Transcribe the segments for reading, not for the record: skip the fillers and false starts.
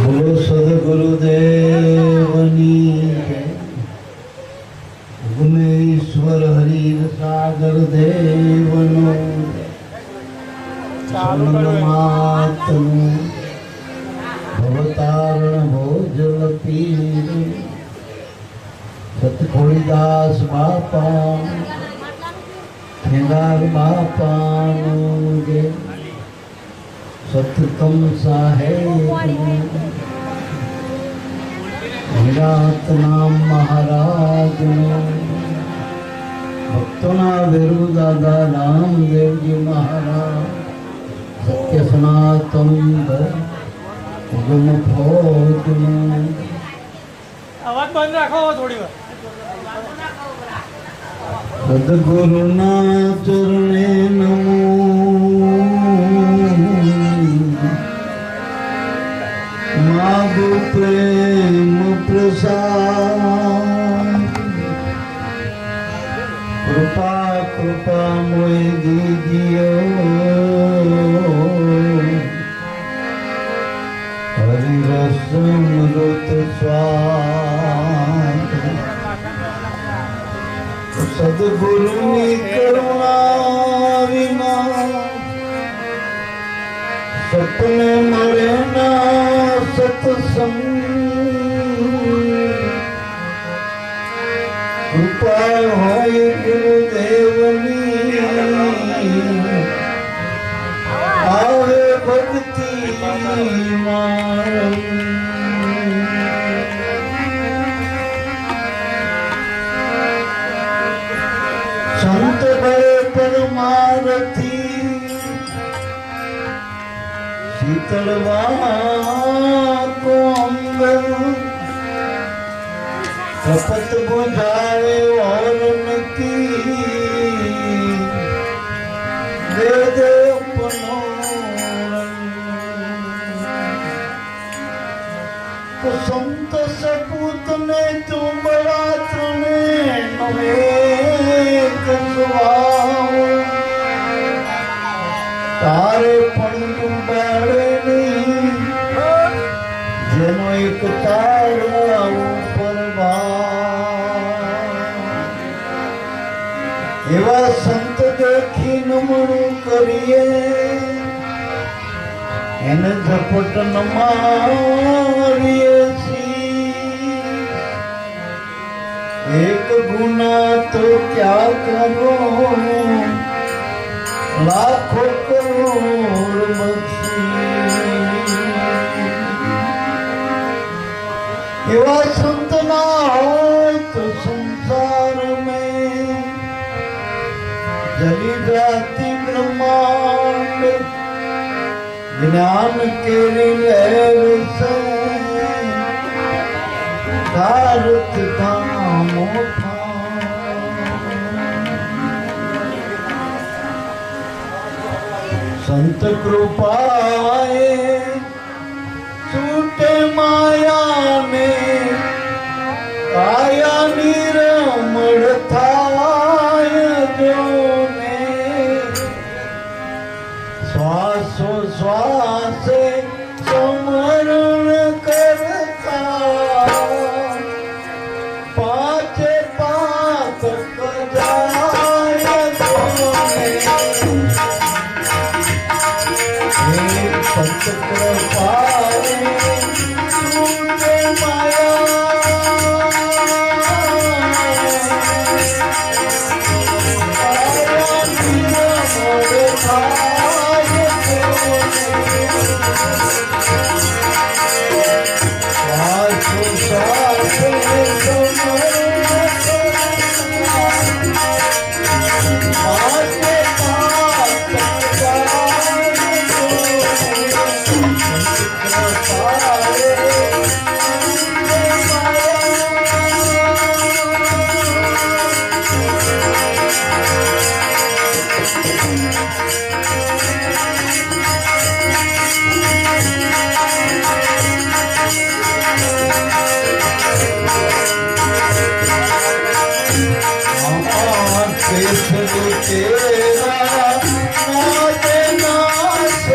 બોલો સદગુરુદેવની ઉમેશ્વર હરિ સાગર દેવનો માતનું ભવતારણ ભોજલ પીર સતખોડીદાસ બાપા ખેંગાર બાપાનું જે સતતમ સાહેબ વિરાટ નામ મહારાજનું ભક્તોના વેરુ દાદા રામદેવજી મહારાજ સત્ય સનાતન ધર્મ ફોજનું અવાજ બંધ રાખો થોડી વાર. સદગુરુના ચરણે નમો માગો પ્રેમ પ્રસાદ કૃપા કૃપા મોય દીજીઓ હરિરસ મૃત સ્વાદ સદગુરુની કરુણા વિના સપને મળે ના સત્સંગ કૃપા હોય ગુરુદેવની આવે ભક્તિ મારમ સંત ભરે પરમારથી શીતળવા કોંગ શપથ બુઝાવે ઓર નકી દે દે અપનો તો સંત સપૂત ને તું બડા તને નવે તારે પણ ડૂબાડે નહીં જેનો એક તારા ઉપર એવા સંત દેખી નમણું કરીએ એને ઝપટ નમાવીએ એક ગુના તો ક્યા કરો લાખો કરોડ બક્ષી એવા સંત ના હોય તો સંસાર મેં જલી જાતિ બ્રહ્માંડ જ્ઞાન કેરી લહેર સે ભારત ધામો સંત કૃપાએ છૂટે માયાને કાયા નિરમળ થાય જોને શ્વાસો શ્વાસે સમરણ કરતા પાંચે પાંચ કજાય જોને સંત કૃપાએ છૂટે तेरा नाच नाच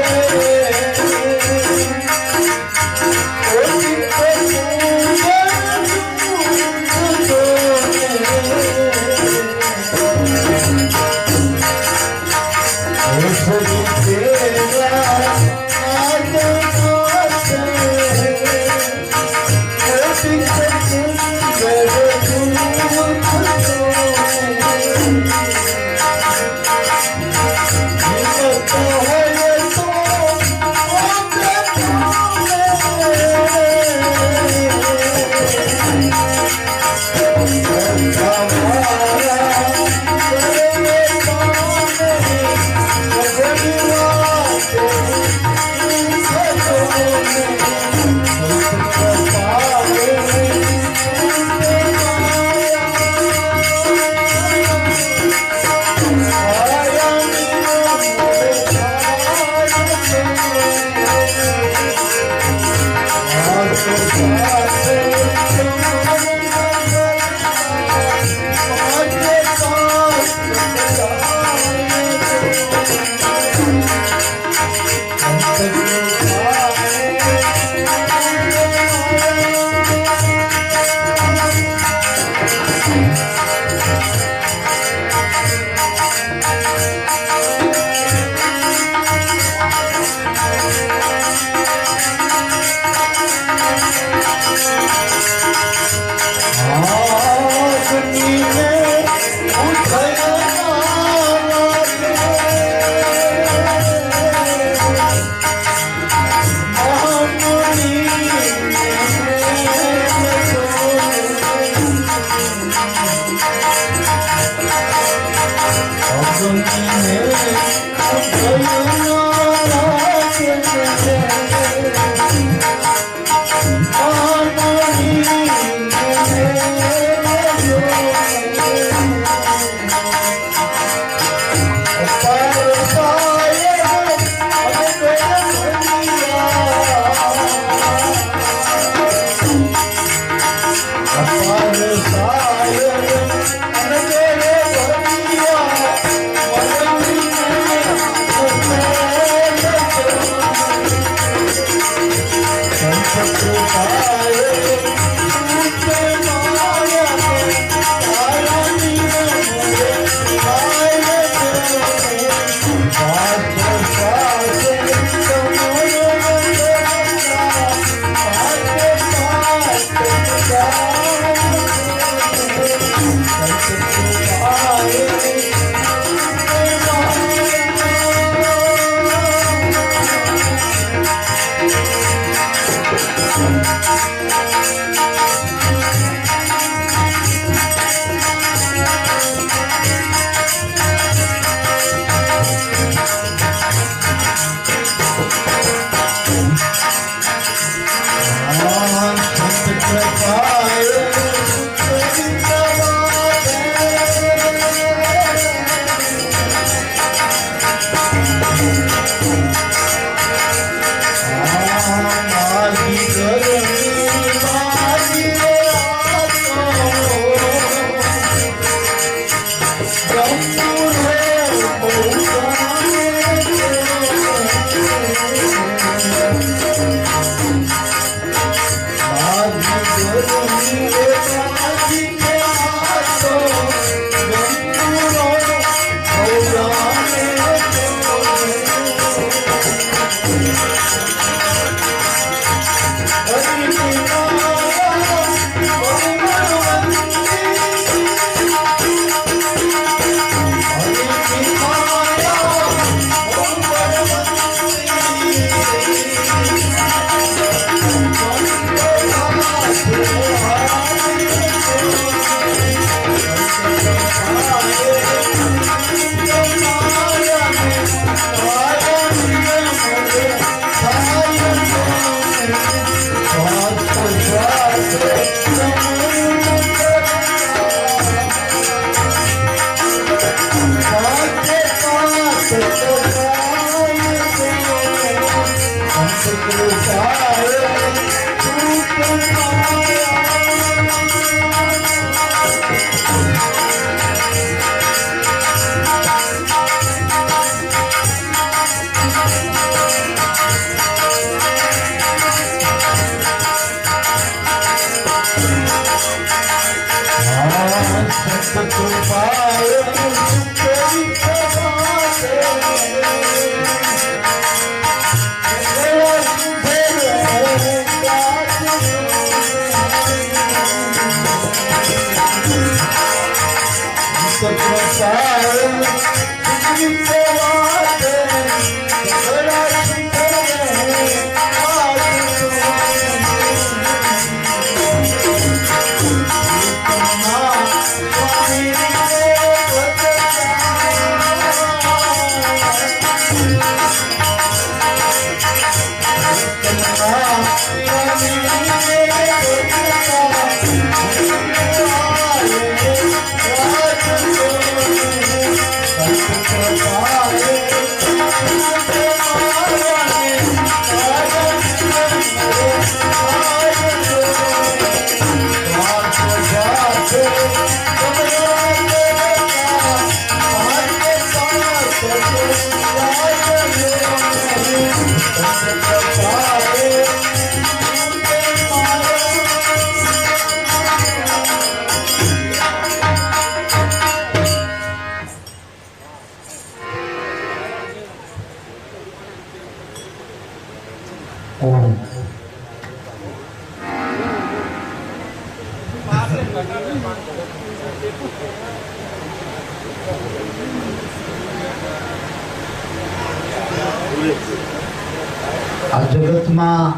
આ જગતમાં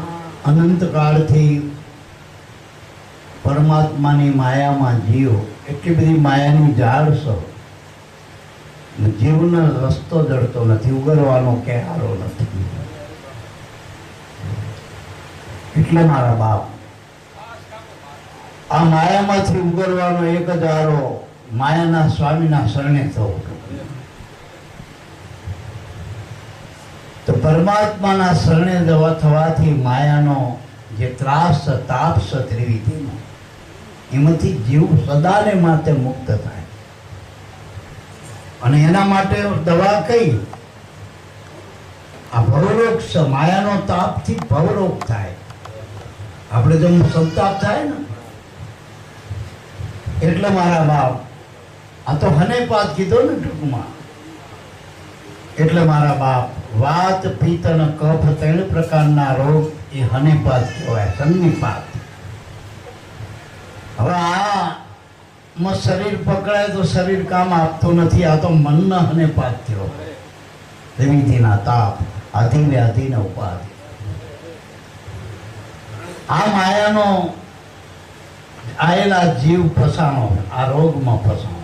અનંત કાળથી પરમાત્માની માયામાં જીવો, એટલી બધી માયાની જાળ છો જીવનો રસ્તો જડતો નથી, ઉગરવાનો ક્યારો નથી. એટલે મારા બાપ, આ માયામાંથી ઉગરવાનો એક જ આરો માયાના સ્વામીના શરણે થવું. તો પરમાત્માના શરણે થવાથી માયાનો જે ત્રાસ તાપ ત્રિવિધિનો, એમાંથી જીવ સદાને માટે મુક્ત થાય. અને એના માટે દવા કઈ? આ ભવરોગ છે. માયાનો તાપથી ભવરોગ થાય. આપણે જેમ સંતાપ થાય ને, એટલે મારા બાપ આ તો હનેપાત કીધો ને ટૂંકમાં. એટલે મારા બાપ, વાત પિત્ત અને કફ 3 પ્રકારના રોગ એ હનેપાત કહેવાય, સન્નિપાત. હવે આમાં શરીર પકડાય તો શરીર કામ આપતું નથી. આ તો મનના હનેપાત થયો. ત્રિવિધિના તાપ, આધિ વ્યાધિ ને ઉપાધિ. આ માયાનો આયેલા જીવ ફસાણો, આ રોગમાં ફસાણો.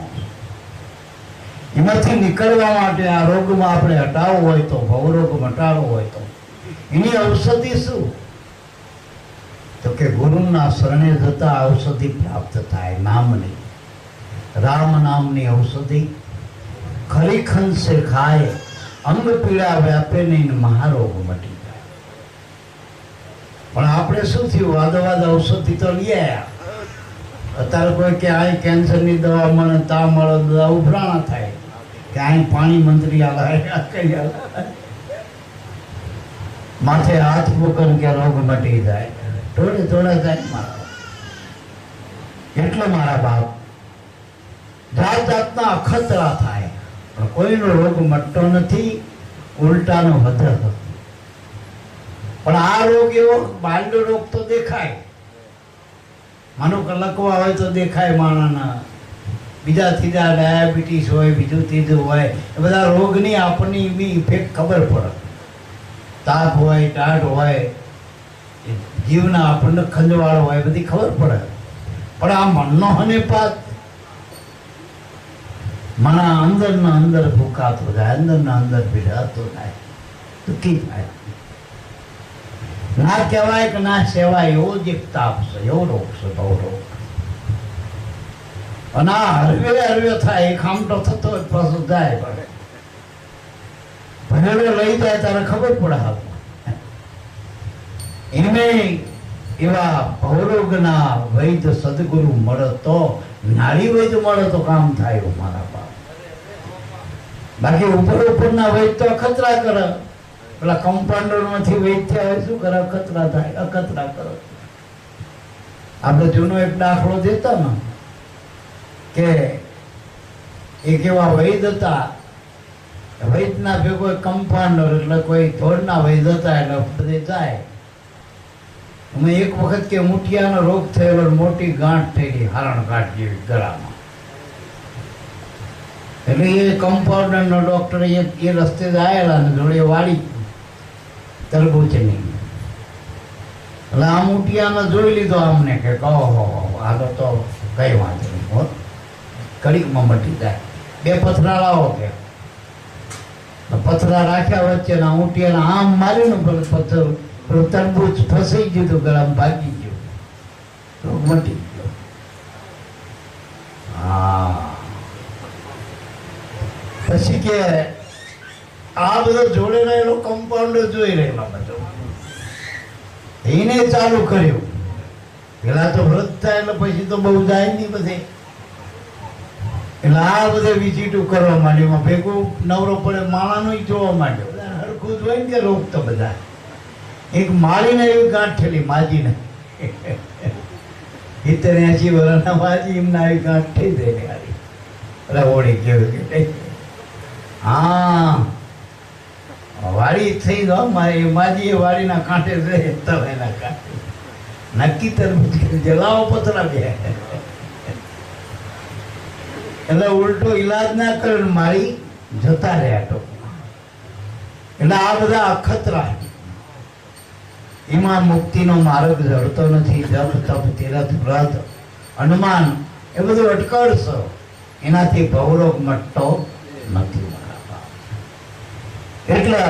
એમાંથી નીકળવા માટે આ રોગમાં આપણે હટાવવો હોય તો, ભવરોગ મટાડવો હોય તો એની ઔષધિ શું? તો કે ગુરુના શરણે જતા ઔષધિ પ્રાપ્ત થાય. નામની, રામ નામની ઔષધિ ખરી ખંસે ખાય, અંગ પીડા વ્યાપે નહીં, મહારોગ મટી જાય. પણ આપણે શું થયું? વાદવાદ ઔષધિ તો લઈ આવ્યા. અત્યારે કોઈ કે આ કેન્સરની દવા મળે, તા મળે, દવા ઉભરાણા થાય કે આ પાણી મંત્રી આલા કઈ આલા, માથે હાથ મૂકન કે રોગ મટી જાય. થોડે થોડા જાય મારા. એટલે મારા બાપ, જાત જાતના અખતરા થાય પણ કોઈનો રોગ મટતો નથી, ઉલટાનો વધે. પણ આ રોગ એવો બાંડો રોગ તો દેખાય. માનો કે લકવા હોય તો દેખાય માણાના, બીજા ત્રીજા ડાયાબિટીસ હોય, બીજું ત્રીજું હોય, એ બધા રોગની આપણને એવી ઇફેક્ટ ખબર પડે. તાપ હોય, ટાઢ હોય, જીવના આપણને ખંજવાળ હોય, બધી ખબર પડે. પણ આ મનનો હનેપાત, મના અંદરના અંદર ભૂકાતો જાય, અંદરના અંદર પીડાતો જાય, દુઃખી થાય. ના કહેવાય કે ના સેવાય એવો જ એક તાપ છે, એવો રોગ છે, બહુ રોગ. અને આ હરવે હરવે થાય, એક આમટો થતો હોય પાછો જાય. ભણેલો લઈ જાય ત્યારે ખબર પડે. એમે એવા ભવરોગના વૈદ્ય સદગુરુ મળે તો, નાળી વૈદ્ય મળે તો કામ થાય. મારા બાપ, બાકી ઉપર ઉપરના વૈદ્ય તો અખતરા કરે. પેલા કમ્પાઉન્ડર માંથી વૈદ્ય હોય શું કરે? અખતરા થાય, અખતરા કરે. આપણે જૂનો એક દાખલો દેતા ને કે એક એવા વૈદ્ય હતા, વૈદ્યના ભેગો કમ્પાઉન્ડર, એટલે કોઈ ધોળના વૈદ્ય હતા, એટલે બધે જાય. અમે એક વખત કે મુઠિયાનો રોગ થયેલો, મોટી ગાંઠ થયેલી, હારણ ગાંઠ જેવી ગળામાં. એટલે એ કમ્પાઉન્ડર નો ડોક્ટર એ રસ્તે જ આવેલા ને જોડે વાળી તરબૂચની. એટલે આ મુઠિયાનો જોઈ લીધો અમને કે કહો હાલો તો કઈ વાંધો નહીં, કડીકમાં મટી જાય. 2 પથરા લાવો કે. પથરા રાખ્યા વચ્ચે ના ઊંટિયાને આમ માર્યું ને, પથ્થર તરબૂચ ફસાઈ ગયું તો ગળામાં ભાગી ગયું, તો મટી ગયો. હા, પછી કે આ બધો જોડે રહેલો કમ્પાઉન્ડર જોઈ રહેલો બધો, એને ચાલુ કર્યું. પેલા તો વ્રત થાય એટલે પછી તો બહુ જાય નહીં બધે. એટલે આ બધે વિઝિટો કરવા માંડ્યું. ભેગું નવરો પડે માણાનું જોવા માંડ્યો. હરખું જ હોય ને કે રોગ તો બધા. એક માળીને એવી ગાંઠ થયેલી, માજીને 70-80 વર્ષના માજી, એમને આવી ગાંઠ થઈ ગયેલી. એટલે ઓળી કેવું કે હા વાડી થઈ ગયો મારી માજી. એ વાડીના કાંઠે રહે, તવેના કાંઠે નક્કી તરબૂચ જલાવો પતરા બે. એટલે ઉલટો ઈલાજ ના કરે, મારી જતા રહ્યા ટોકમાં. એટલે આ બધા અખતરા, એમાં મુક્તિનો માર્ગ જડતો નથી. જપ તપ તીરથ વ્રત હનુમાન એ બધું અટકળશો, એનાથી ભવરોગ મટતો નથી મારા બાપ. એટલે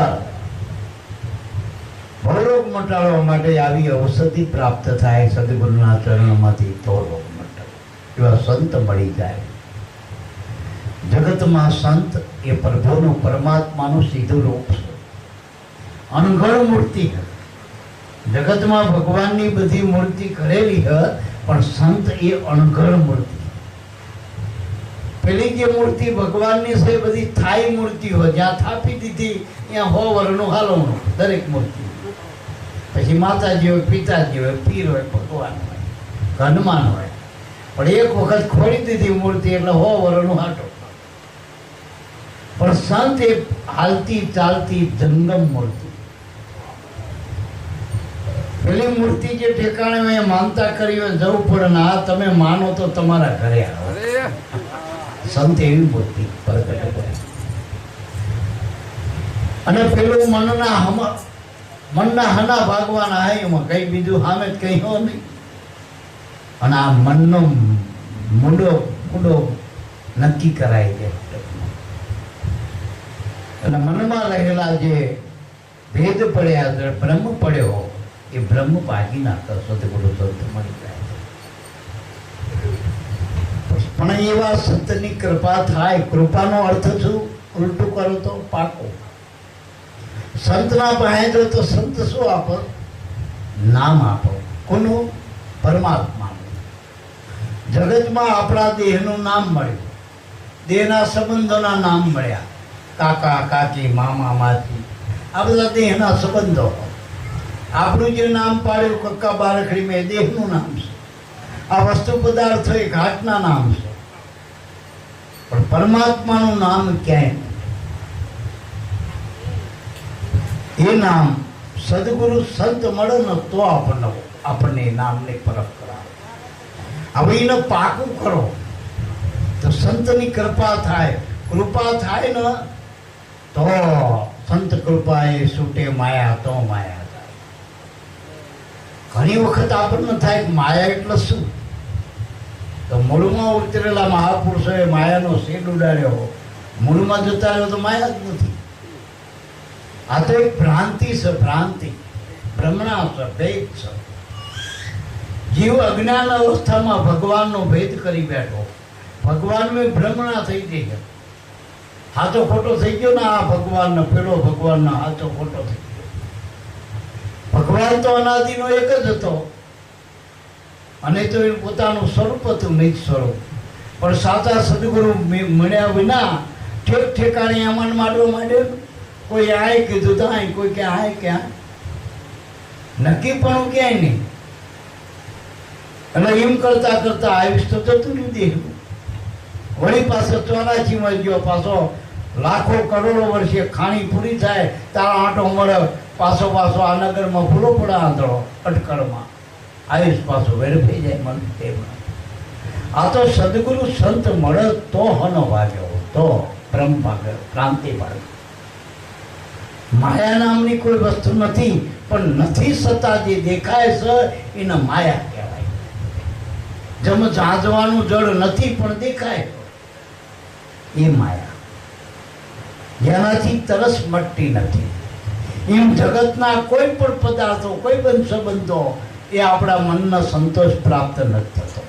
ભવરોગ મટાડવા માટે આવી ઔષધિ પ્રાપ્ત થાય સદગુરુના ચરણમાંથી તો રોગ મટાડે. એવા સંત મળી જાય. જગતમાં સંત એ પ્રભુનું પરમાત્માનું સીધું રૂપ છે. અણઘડ મૂર્તિ છે. જગતમાં ભગવાનની બધી મૂર્તિ કરેલી છે, પણ સંત એ અણઘડ મૂર્તિ. પેલી જે મૂર્તિ ભગવાનની છે એ બધી થાઈ મૂર્તિ હોય, જ્યાં થાપી દીધી ત્યાં 100 વર્ષનું હાલવાનું દરેક મૂર્તિ. પછી માતાજી હોય, પિતાજી હોય, પીર હોય, ભગવાન હોય, હનુમાન હોય, પણ એક વખત ખોડી દીધી મૂર્તિ એટલે 100 વર્ષનું હાટો. પણ સંત એ હાલતી ચાલતી જંગમ મૂર્તિ. પેલી મૂર્તિ જે ઠેકાણે મેં માનતા કરી હોય જવું પડે ને આ તમે માનો તો તમારા ઘરે આવો. સંત એવી મૂર્તિ પ્રગટ કરે. અને પેલું મનના હના ભાગવાના હે, એમાં કઈ બીજું સામે જ કઈ હો નહીં. અને આ મનનો મૂંડો નક્કી કરાય છે. અને મનમાં રહેલા જે ભેદ પડ્યા, બ્રહ્મ પડ્યો, એ બ્રહ્મ ભાગી નાખતો સદગુરુ સંત મળી જાય. પણ એવા સંતની કૃપા થાય. કૃપાનો અર્થ શું? ઉલટું કરો તો પાકો. સંતના પાસે જો તો સંત શું આપો? નામ આપો. કોનું? પરમાત્માનું. જગતમાં આપણા દેહનું નામ મળ્યું, દેહના સંબંધોના નામ મળ્યા. કાકા કાકી, મામા માસી, આ બધા દેહના સંબંધો. આપણું જે નામ પાડ્યું કક્કા બારખડી મેં દેહનું નામ છે. આ વસ્તુ પદાર્થો એ ઘાટના નામ છે. પણ પરમાત્માનું નામ ક્યાંય નહીં. એ નામ સદગુરુ સંત મળે ને તો આપણને નામની પરખ કરાવે. હવે એને પાકું કરો તો સંતની કૃપા થાય. કૃપા થાય ને તો સંત કૃપા એ છૂટે માયા તો માયા થાય. ઘણી વખત આપણને થાય કે માયા એટલે શું? તો મૂળમાં ઉતરેલા મહાપુરુષોએ માયાનો શેડ ઉડાડ્યો. મૂળમાં જતા રહ્યો તો માયા જ નથી. આ તો એક ભ્રાંતિ છે. ભ્રાંતિ ભ્રમણા છે, ભેદ છે. જીવ અજ્ઞાન અવસ્થામાં ભગવાનનો ભેદ કરી બેઠો. ભગવાનમાં ભ્રમણા થઈ ગઈ. હાચો ખોટો થઈ ગયો ને આ ભગવાનનો, પેલો ભગવાનનો હાચો ખોટો થઈ ગયો. ભગવાન તો અનાદિનો એક જ હતો, અને તો એ પોતાનું સ્વરૂપ હતું, નિજ સ્વરૂપ. પણ સાચા સદગુરુ મળ્યા વિના ઠેક ઠેકાણે અમન માંડવા માંડ્યો. કોઈ આય કીધું તો આય, કોઈ કે આય ક્યાં, નક્કી પણ ક્યાંય નહીં. એટલે એમ કરતા કરતા આયુષ તો જતું નહીં દેહનું. વળી પાછો 84 ગયો, પાછો લાખો કરોડો વર્ષે ખાણી પૂરી થાય તારા આંટો મળે, પાછો આ નગરમાં ભૂલો પડે આંધળો અટકળમાં. આયુષ પાછો વેરફાઈ જાય મન તેમાં. આ તો સદગુરુ સંત મળે તો હનો ભાગ્યો, તો બ્રહ્મ ભાગ્યો, ક્રાંતિ ભાગ્યો. માયા નામની કોઈ વસ્તુ નથી, પણ નથી છતાં જે દેખાય છે એને માયા કહેવાય. જેમ જાજવાનું જળ નથી પણ દેખાય એ માયા. જેનાથી તરસ મટતી નથી. એમ જગતના કોઈ પણ પદાર્થો, કોઈ પણ સંબંધો એ આપણા મનનો સંતોષ પ્રાપ્ત નથી થતો.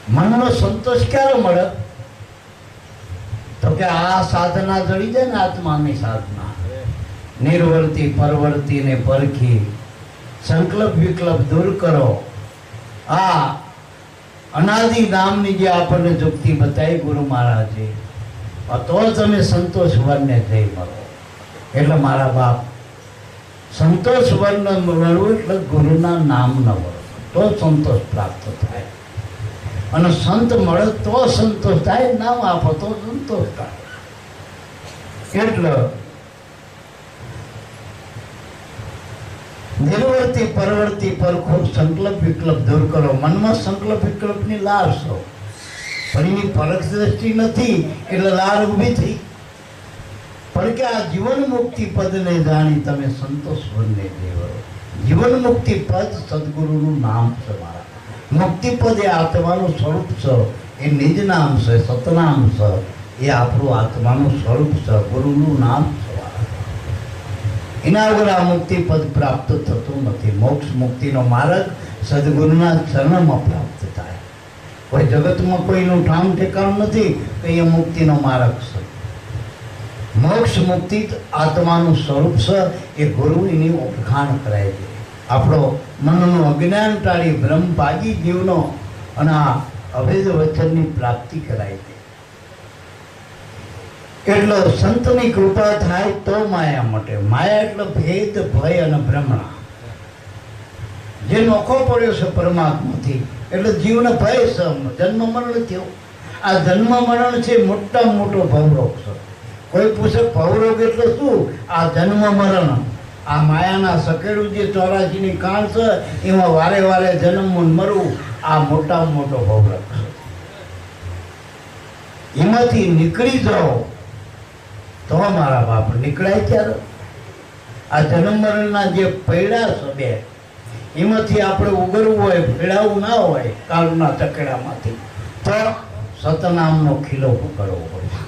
મનનો સંતોષ ક્યારે મળે? તો કે આ સાધના જડી જાય ને, આત્માની સાધના, નિર્વર્તી પરવર્તી ને પરખી સંકલ્પ વિકલ્પ દૂર કરો. આ અનાદિ નામની જે આપણને યુક્તિ બતાવી ગુરુ મહારાજે, તો તમે સંતોષ વનને જઈ મળો. એટલે મારા બાપ, સંતોષ વન મળવું એટલે ગુરુના નામ ન મળવું, તો સંતોષ પ્રાપ્ત થાય. અને સંત મળે તો સંતોષ થાય, નામ આપો તો સંતોષ થાય. એટલે નિર્વર્તી પરવર્તી પરખો, સંકલ્પ વિકલ્પ દૂર કરો. મનમાં સંકલ્પ વિકલ્પની લાર છો, પણ એની પરખ દ્રષ્ટિ નથી એટલે લાર ઊભી થઈ. પણ કે આ જીવન મુક્તિ પદને જાણી તમે સંતોષ વનને દેવો. જીવન મુક્તિ પદ સદગુરુનું નામ છે. મારા મુક્તિ પદ એ આત્માનું સ્વરૂપ છે, એ નિજ નામ છે, સતનામ છે. એ આપણું આત્માનું સ્વરૂપ છે, ગુરુનું નામ છે. એના વગર આ મુક્તિ પદ પ્રાપ્ત થતું નથી. મોક્ષ મુક્તિનો માર્ગ સદગુરુના ચરણમાં પ્રાપ્ત થાય. કોઈ જગતમાં કોઈનું ઠામ ઠેકાણું નથી કે એ મુક્તિનો માર્ગ છે. મોક્ષ મુક્તિ આત્માનું સ્વરૂપ છે. એ ગુરુ એની ઓળખાણ કરાય છે. આપણો મનનું અજ્ઞાન ટાળી બ્રહ્મ ભાગી જીવનો અને આ અભેદ વચનની પ્રાપ્તિ કરાય છે. એટલે સંતની કૃપા થાય તો માયા મટે. માયા એટલે ભેદ, ભય અને ભ્રમણા. જે નોખો પડ્યો છે પરમાત્માથી એટલે જીવને ભય છે. જન્મ મરણ થયો. આ જન્મ મરણ છે મોટામાં મોટો ભવરોગ છે. કોઈ પૂછે ભવરોગ એટલે શું? આ જન્મ મરણ, આ માયાના સકેડું જે 84 ની કાળ છે એમાં વારે વારે જન્મ મરવું, આ મોટામાં મોટો ભવરોગ છે. એમાંથી નીકળી જાઓ તો મારા બાપ નીકળાય ત્યારે. આ જન્મ મરણના જે પૈડા છે બે, એમાંથી આપણે ઉગરવું હોય, ભેળાવું ના હોય કાળના ચકેડામાંથી, તો સતનામનો ખીલો પકડવો પડે.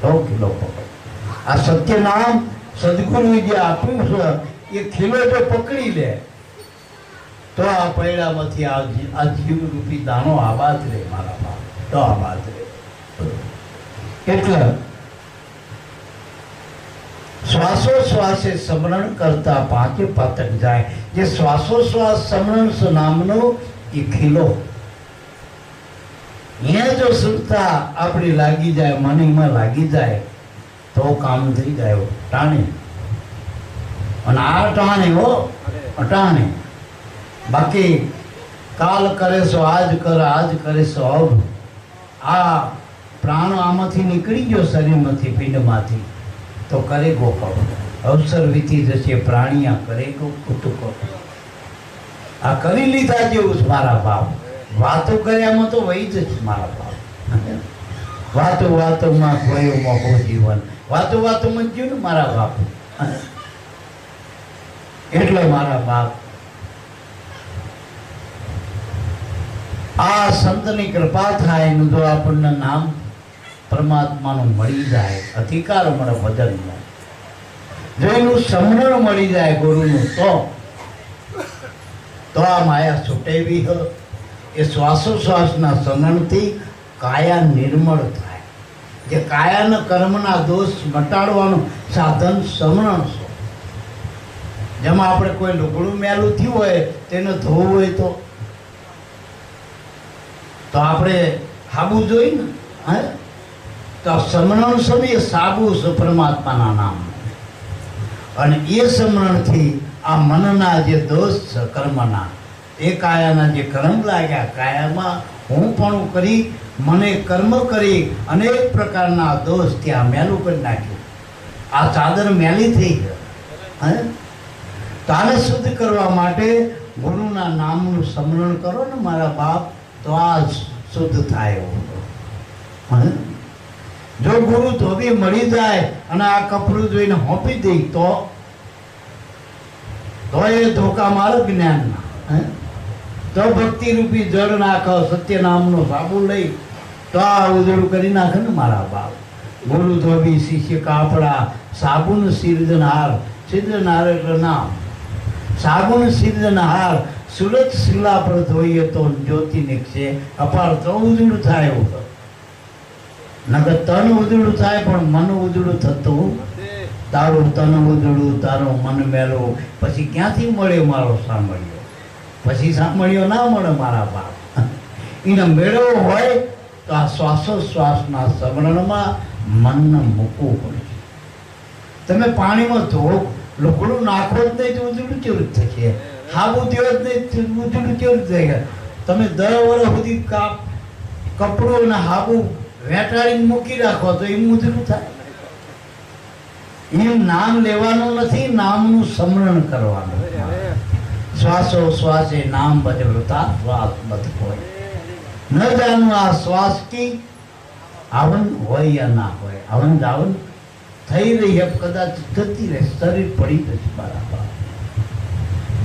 તો ખીલો પકડો. આ સત્યનામ સદગુરુએ જે આપ્યું છે એ ખીલો જો પકડી લે તો આ પૈડામાંથી આ જીવરૂપી દાણો આબાદ રહે મારા બાપ, તો આબાદ રહે. એટલે શ્વાસોશ્વાસે સ્મરણ કરતા પાંચે પાતક જાય. જે શ્વાસોશ્વાસ સ્મરણ નામનો એ ખીલો, અહીંયા જો સુરતા આપણી લાગી જાય, મનીમાં લાગી જાય તો કામ થઈ જાય ટાણે. અને આ ટાણે હો અટાણે. બાકી કાલ કરે સો આજ કર, આજ કરે સો અબ. આ પ્રાણ આમાંથી નીકળી ગયો શરીરમાંથી, પિંડમાંથી, તો કરે ગો કરો. અવસર વીતી જશે, પ્રાણિયા કરે ગો કુતુકો. આ કરી લીધા જેવું મારા બાપ. વાતો કર્યામાં તો વહી જશે મારા બાપ. વાતો વાતોમાં ખોયું મોહો જીવન. વાતો વાતોમાં જીવ ને મારા બાપ. એટલે મારા બાપ આ સંતની કૃપા થાય ને જો આપણને નામ પરમાત્માનું મળી જાય, અધિકાર મળે ભજનનો, જો એનું સમરણ મળી જાય ગુરુનું, તો આ માયા છૂટેવી હ. એ શ્વાસોશ્વાસના સમરણથી કાયા નિર્મળ થાય. જે કાયાના કર્મના દોષ મટાડવાનું સાધન સમરણ છે. જેમાં આપણે કોઈ લુગડું મેલું થયું હોય તેને ધોવું હોય તો આપણે હાબુ જોઈ ને, હે, તો સમરણ સમયે સાબુ છે પરમાત્માના નામ. અને એ સમરણથી આ મનના જે દોષ છે કર્મના, એ કાયાના જે કર્મ લાગ્યા, કાયામાં હું પણ કરી, મને કર્મ કરી અનેક પ્રકારના દોષ ત્યાં મેલું કરી નાખ્યું. આ ચાદર મેલી થઈ ગઈ. હે, તો આને શુદ્ધ કરવા માટે ગુરુના નામનું સ્મરણ કરો ને મારા બાપ, તો આ શુદ્ધ થાય. જો ગુરુ ધોબી મળી જાય અને આ કપડું જોઈને હોપી દે તો એ ધોકા મારે જ્ઞાનના. તો ભક્તિ રૂપી જળ નાખો, સત્ય નામનો સાબુ લઈ તો આ ઉજળું કરી નાખે ને મારા બાપ. ગુરુ ધોબી શિષ્ય કાપડા, સાબુન સિર્જનહાર. સિર્જનહાર એટલે નામ. સાબુન સિર્જનહાર. સુરત શિલા પર ધોઈએ તો જ્યોતિ નીકળે, અપાર તો ઉજળું થાય. એવું નકર તન ઉજળું થાય પણ મન ઉજળું થતું. તારું તન ઉજળું, તારું મન મેલું, પછી ક્યાંથી મળે મારો સાંભળ્યો? પછી સાંભળ્યો ના મળે મારા બાપ. એને મેળવવો હોય તો આ શ્વાસોશ્વાસના સમરણમાં મનને મૂકવું પડે. તમે પાણીમાં ધોળું લુગડું નાખો જ નહીં તો ઉજળું કેવું થશે? હાબુ દેવો જ નહીં ઉજળું કેવું થાય? તમે 10 વર્ષ સુધી કપડું અને હાબુ વેટાડીને મૂકી રાખો તો એમ ઉજળું થાય? એમ નામ લેવાનું નથી, નામનું સ્મરણ કરવાનું. શ્વાસો શ્વાસે નામ બજવતા શ્વાસ મત હોય. ન જાણું આ શ્વાસ કી આવન હોય યા ના હોય. આવન જાવન થઈ રહી હે, કદાચ થતી રહે, શરીર પડી જશે મારા બાપ.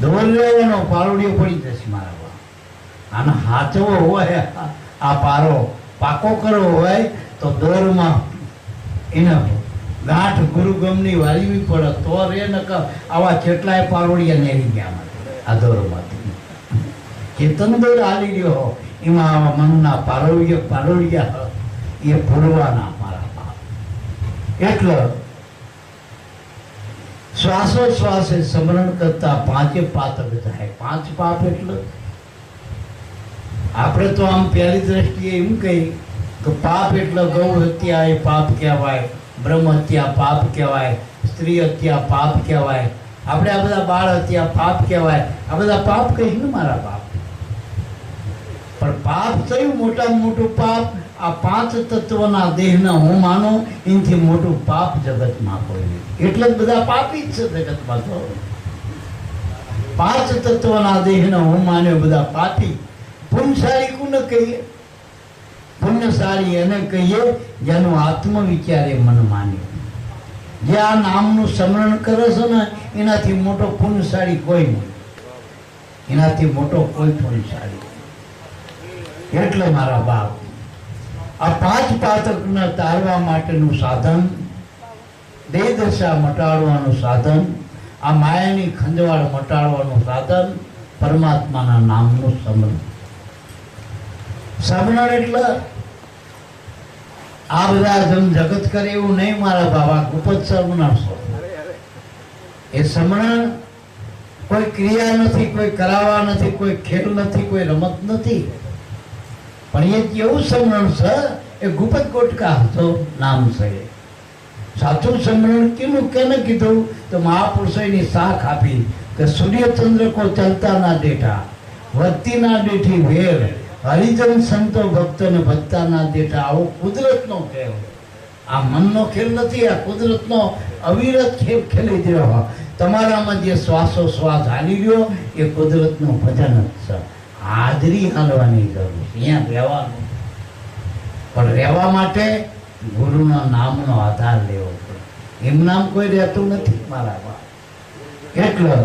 દોર લેવાનો પારોડિયો પડી જશે મારા બાપ. આને હાચવો હોય, આ પારો પાકો કરવો હોય તો દોરમાં એના ગાંઠ ગુરુગમની વાળવી પડે તો રે ન આવા કેટલાય પારોડિયા નેરી ગયા માટે આ દોરોમાંથી ચેતન દોર હાલી રહ્યો એમાં આવા મનના પારોડિયા એ ભૂલવાના મારા બાપ. એટલે શ્વાસોશ્વાસે સ્મરણ કરતા પાંચે પાતક થાય. 5 પાપ એટલે આપણે તો આમ પહેલી દ્રષ્ટિએ એમ કહી કે પાપ એટલે ગૌ હત્યા એ પાપ કહેવાય, બ્રહ્મ હત્યા પાપ કહેવાય, સ્ત્રી હત્યા પાપ કહેવાય, આપણે આ બધા બાળ હત્યા પાપ કહેવાય. આ બધા પાપ કહીને મારા બાપ. પણ પાપ થયું મોટામાં મોટું પાપ આ 5 તત્વના દેહના હું માનો એનાથી મોટું પાપ જગતમાં કોઈ નહીં. એટલે જ બધા પાપી જ છે જગતમાં. તો 5 તત્વના દેહના હું માન્યો બધા પાપી. પુણ્યશાળી કોને કહીએ? પુણ્યશાળી એને કહીએ જેનું આત્મવિચારે મન માન્યું, જે આ નામનું સ્મરણ કરે છે ને એનાથી મોટો પુણ્યશાળી કોઈ નહીં. એનાથી મોટો કોઈ પુણ્યશાળી. એટલે મારા બાપ આ 5 પાતકને તારવા માટેનું સાધન, દેહ દશા મટાડવાનું સાધન, આ માયાની ખંજવાળ મટાડવાનું સાધન પરમાત્માના નામનું સ્મરણ. સ્મરણ એટલે આ બધા જગત કરે એવું નહીં મારા બાબા. ગુપ્ત સ્મરણ છો. એ સ્મરણ કોઈ ક્રિયા નથી, કોઈ કરાવવા નથી, કોઈ ખેલ નથી, કોઈ રમત નથી. પણ એ કેવું સ્મરણ છે? એ ગુપ્ત ગોટકા હતો નામ છે. સાચું સ્મરણ કેનું કેને કીધું? તો મહાપુરુષોની શાખ આપી કે સૂર્યચંદ્ર કો ચલતા ના દેઠા, વધતી ના દેઠી વેર, હરિજન સંતો ભક્તોને ભક્તા ના દેઠા. આવો કુદરતનો ખેલ. આ મનનો ખેલ નથી, આ કુદરતનો અવિરત ખેલ ખેલી રહ્યો. તમારામાં જે શ્વાસોશ્વાસ હાલી રહ્યો એ કુદરતનું ભજન જ છે. હાજરી હાલવાની જરૂર છે, અહીંયા રહેવાનું. પણ રહેવા માટે ગુરુના નામનો આધાર લેવો પડે. એમ નામ કોઈ રહેતું નથી મારા બાપ. એટલે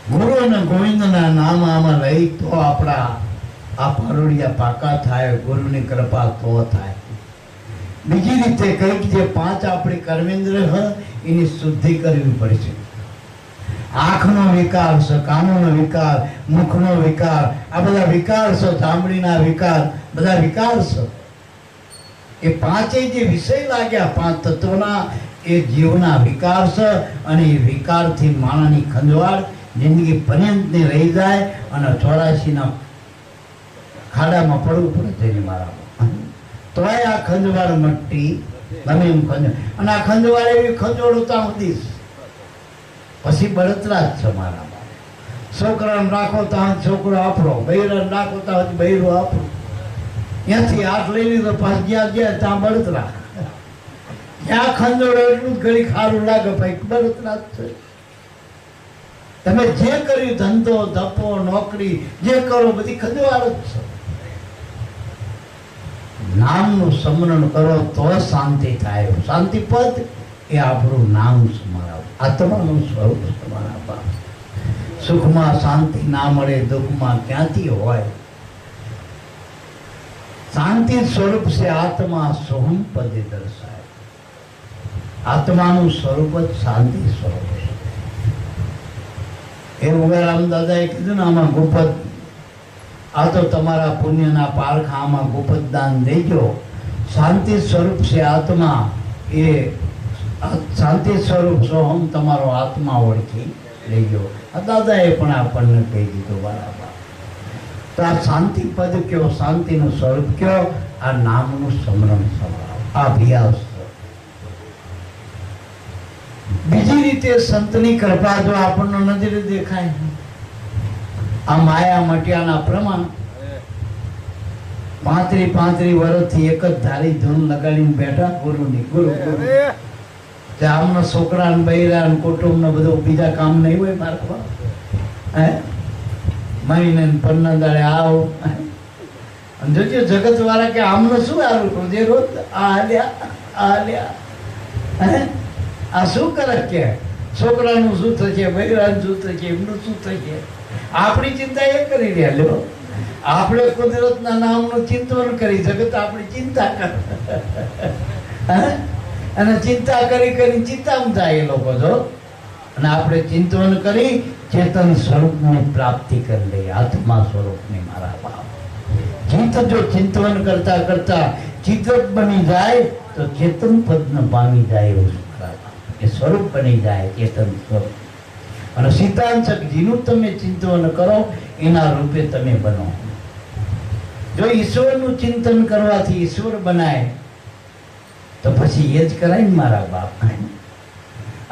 ગુરુ અને ગોવિંદના નામ આમાં લઈ તો આપણા આ પારોડિયા પાકા થાય. ગુરુની કૃપા તો થાય. બીજી રીતે કંઈક જે 5 આપણી કર્મેન્દ્ર હ એની શુદ્ધિ કરવી પડશે. આંખનો વિકાર છે, કાનોનો વિકાર, મુખનો વિકાર, આ બધા વિકાર છે. ચામડીના વિકાર, બધા વિકાર છે. એ 5 જે વિષય લાગ્યા 5 તત્વના એ જીવના વિકાર છે. અને એ વિકારથી માણસની ખંજવાળ જિંદગી પર્યંતની રહી જાય અને 84ના ખાડામાં પડવું પડે તેની મારા. તોય આ ખંજવાળ મટ્ટી ગમે એમ ખંજવાળ. અને આ ખંજવાળ એવી ખંજોળતા સુધી પછી બળતરા જ છે મારા બાપ. છોકરાને રાખો ત્યાં છોકરો આપણો, બૈરાને રાખો ત્યાં બૈરો આપણો. ત્યાંથી હાથ લઈ લીધો પાછું જ્યાં ત્યાં બળતરા. જ્યાં ખંજોળો એટલું જ ઘડી ખારું લાગે ભાઈ બળતરા જ છે. તમે જે કર્યું ધંધો ધપ્પો નોકરી જે કરો બધી ખંજવાળ જ છે. નામનું સ્મરણ કરો તો શાંતિ થાય. શાંતિ પદ એ આપણું નામ સ્મરાવ. આત્માનું સ્વરૂપ તમારા બાપ. સુખમાં શાંતિ ના મળે, દુઃખમાં ક્યાંથી હોય? શાંતિ સ્વરૂપ છે આત્મા સોહમ પદે દર્શાય. આત્માનું સ્વરૂપ જ શાંતિ સ્વરૂપ છે. એ ઉગારામ દાદાએ કીધું ને આમાં ગુપ્ત, આ તો તમારા પુણ્યના પારખા, આમાં ગુપ્ત દાન દેજો. શાંતિ સ્વરૂપ છે આત્મા. એ શાંતિ સ્વરૂપ સોહમ તમારો આત્મા ઓળખી લેજો. આ દાદાએ પણ આપણને કહી દીધું બરાબર. તો આ શાંતિ પદ કયો, શાંતિનું સ્વરૂપ કયો, આ નામનું સ્મરણ સંભળાવો. આ અભ્યાસ. બીજી રીતે સંતની કૃપા જો આપણને નજરે દેખાય, આ માયા મટિયાના પ્રમાણ 35 વર્ષથી એક જ ધારી ધૂન લગાડીને બેઠા ગુરુની. ગુરુ આમનો છોકરા ને બૈરા ને કુટુંબ ને બધું બીજા કામ નહીં હોય મારવા. મહિને 15 દાડે આવો. જોજો જગત વાળા કે આમનો શું આવું રોજે રોજ આ હાલ્યા આ શું કરે? કે છોકરાનું શું થશે, બૈરાનું શું થશે, એમનું શું થશે? આપણી ચિંતા એ કરી રહ્યા. લો આપણે કુદરતના નામનું ચિંતન કરી જગત આપણી ચિંતા કરે હે? અને ચિંતા કરી ચિંતામાં થાય એ લોકો જો. અને આપણે ચિંતન કરી ચેતન સ્વરૂપની પ્રાપ્તિ કરી લઈએ, આત્મા સ્વરૂપની મારા બાપ. ચિત્ત જો ચિંતન કરતા કરતા ચિત્ત બની જાય તો ચેતન પદને પામી જાય એવું મારા બાપ. એ સ્વરૂપ બની જાય ચેતન સ્વરૂપ. અને સીતાંશકજીનું તમે ચિંતન કરો એના રૂપે તમે બનો. જો ઈશ્વરનું ચિંતન કરવાથી ઈશ્વર બનાય તો પછી એ જ કરાય ને મારા બાપ.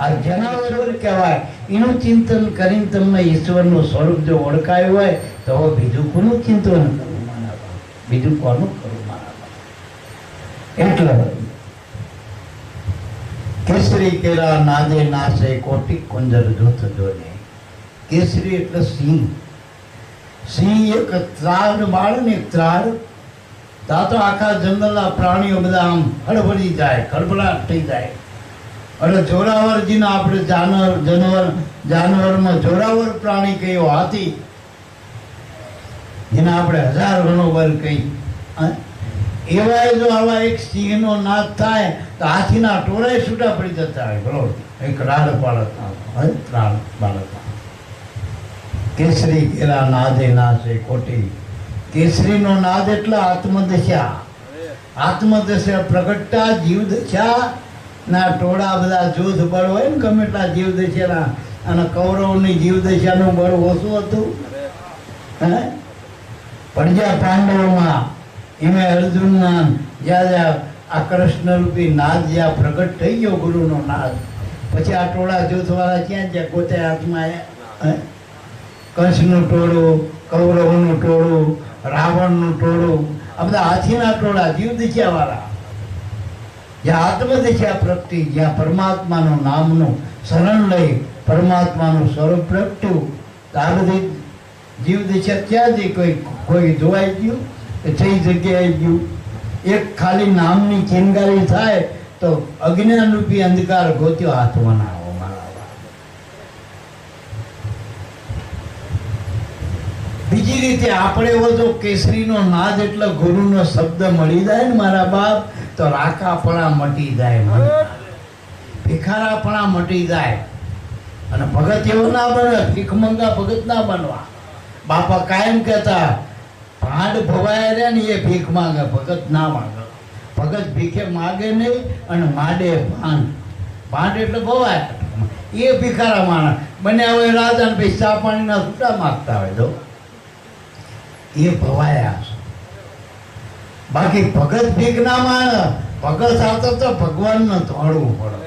આ જનાવર કહેવાય, એનું ચિંતન કરીને તમને ઈશ્વરનું સ્વરૂપ જો ઓળખાયું હોય તો હવે બીજું કોનું ચિંતન કરવું મારા બાપ? બીજું કોનું કરવું મારા બાપ? એટલે કેસરી કેરા નાદે નાશે કોટી કુંજર જૂથ જોને. કેસરી એટલે સિંહ. સિંહ એક ત્રાડ બાળ ને ત્રાડ તા તો આખા જંગલના પ્રાણીઓ બધા આમ હડબડી જાય, ખડબડાટ થઈ જાય. અને જોરાવરજીના આપણે જાનવરમાં જોરાવર પ્રાણી કયો હાથી, જેને આપણે 1000 ગણો બળ કહી. એવા જો આવા એક સિંહનો નાદ થાય તો હાથીના ટોળાએ છૂટા પડી જતા હોય. બરોબર, એક રાડ બાળક કેસરી કેરા નાદે નાશે કોટી. કેસરીનો નાદ એટલે આત્મદશા. આત્મદશા પ્રગટતા જીવદશા ના ટોળા બધા જૂથ બળ હોય ને ગમે એટલા જીવદશાના. અને કૌરવની જીવદશાનું બળ ઓછું હતું. હે પણ જ્યાં પાંડવોમાં એમાં અર્જુનના જ્યાં આ કૃષ્ણ રૂપી નાદ જ્યાં પ્રગટ થઈ ગયો ગુરુનો નાદ, પછી આ ટોળા જૂથવાળા ક્યાં જ્યાં ગોતે હાથમાં કંસનું ટોળું, કૌરવનું ટોળું, રાવણનું ટોળું, આ બધા હાથીના ટોળા જીવદશાવાળા. જ્યાં આત્મદશા પ્રગટી, જ્યાં પરમાત્માનું નામનું શરણ લઈ પરમાત્માનું સ્વરૂપ પ્રગટ્યું, આ બધી જીવદશા ક્યાં જઈ? કોઈ જોવાઈ ગયું કે કઈ જગ્યાએ ગયું? એક ખાલી નામની ચિનગારી થાય તો અજ્ઞાનરૂપી અંધકાર ગોત્યો હાથમાં ના આવો મારા બાપ. બીજી રીતે આપણે એવો જો કેસરીનો નાદ એટલે ગુરુનો શબ્દ મળી જાય ને મારા બાપ તો રાકાપણા મટી જાય, ભિખારાપણા મટી જાય. અને ભગત એવો ના બને, ભીખમંગા ભગત ના બનવા. બાપા કાયમ કહેતા ભાંડ ભવાય રે ને એ ભીખ માંગે, ભગત ના માંગે. ભગત ભીખે માગે નહીં અને માડે ભાંડ. ભાંડ એટલે ભવાય, એ ભિખારા માણસ બને હવે રાજા ને ભાઈ ચા પાણીના છૂટા માગતા હોય તો એ ભવાયા છે. બાકી ભગત ભીખ ના માણે. ભગત સાથે તો ભગવાનને દોડવું પડે,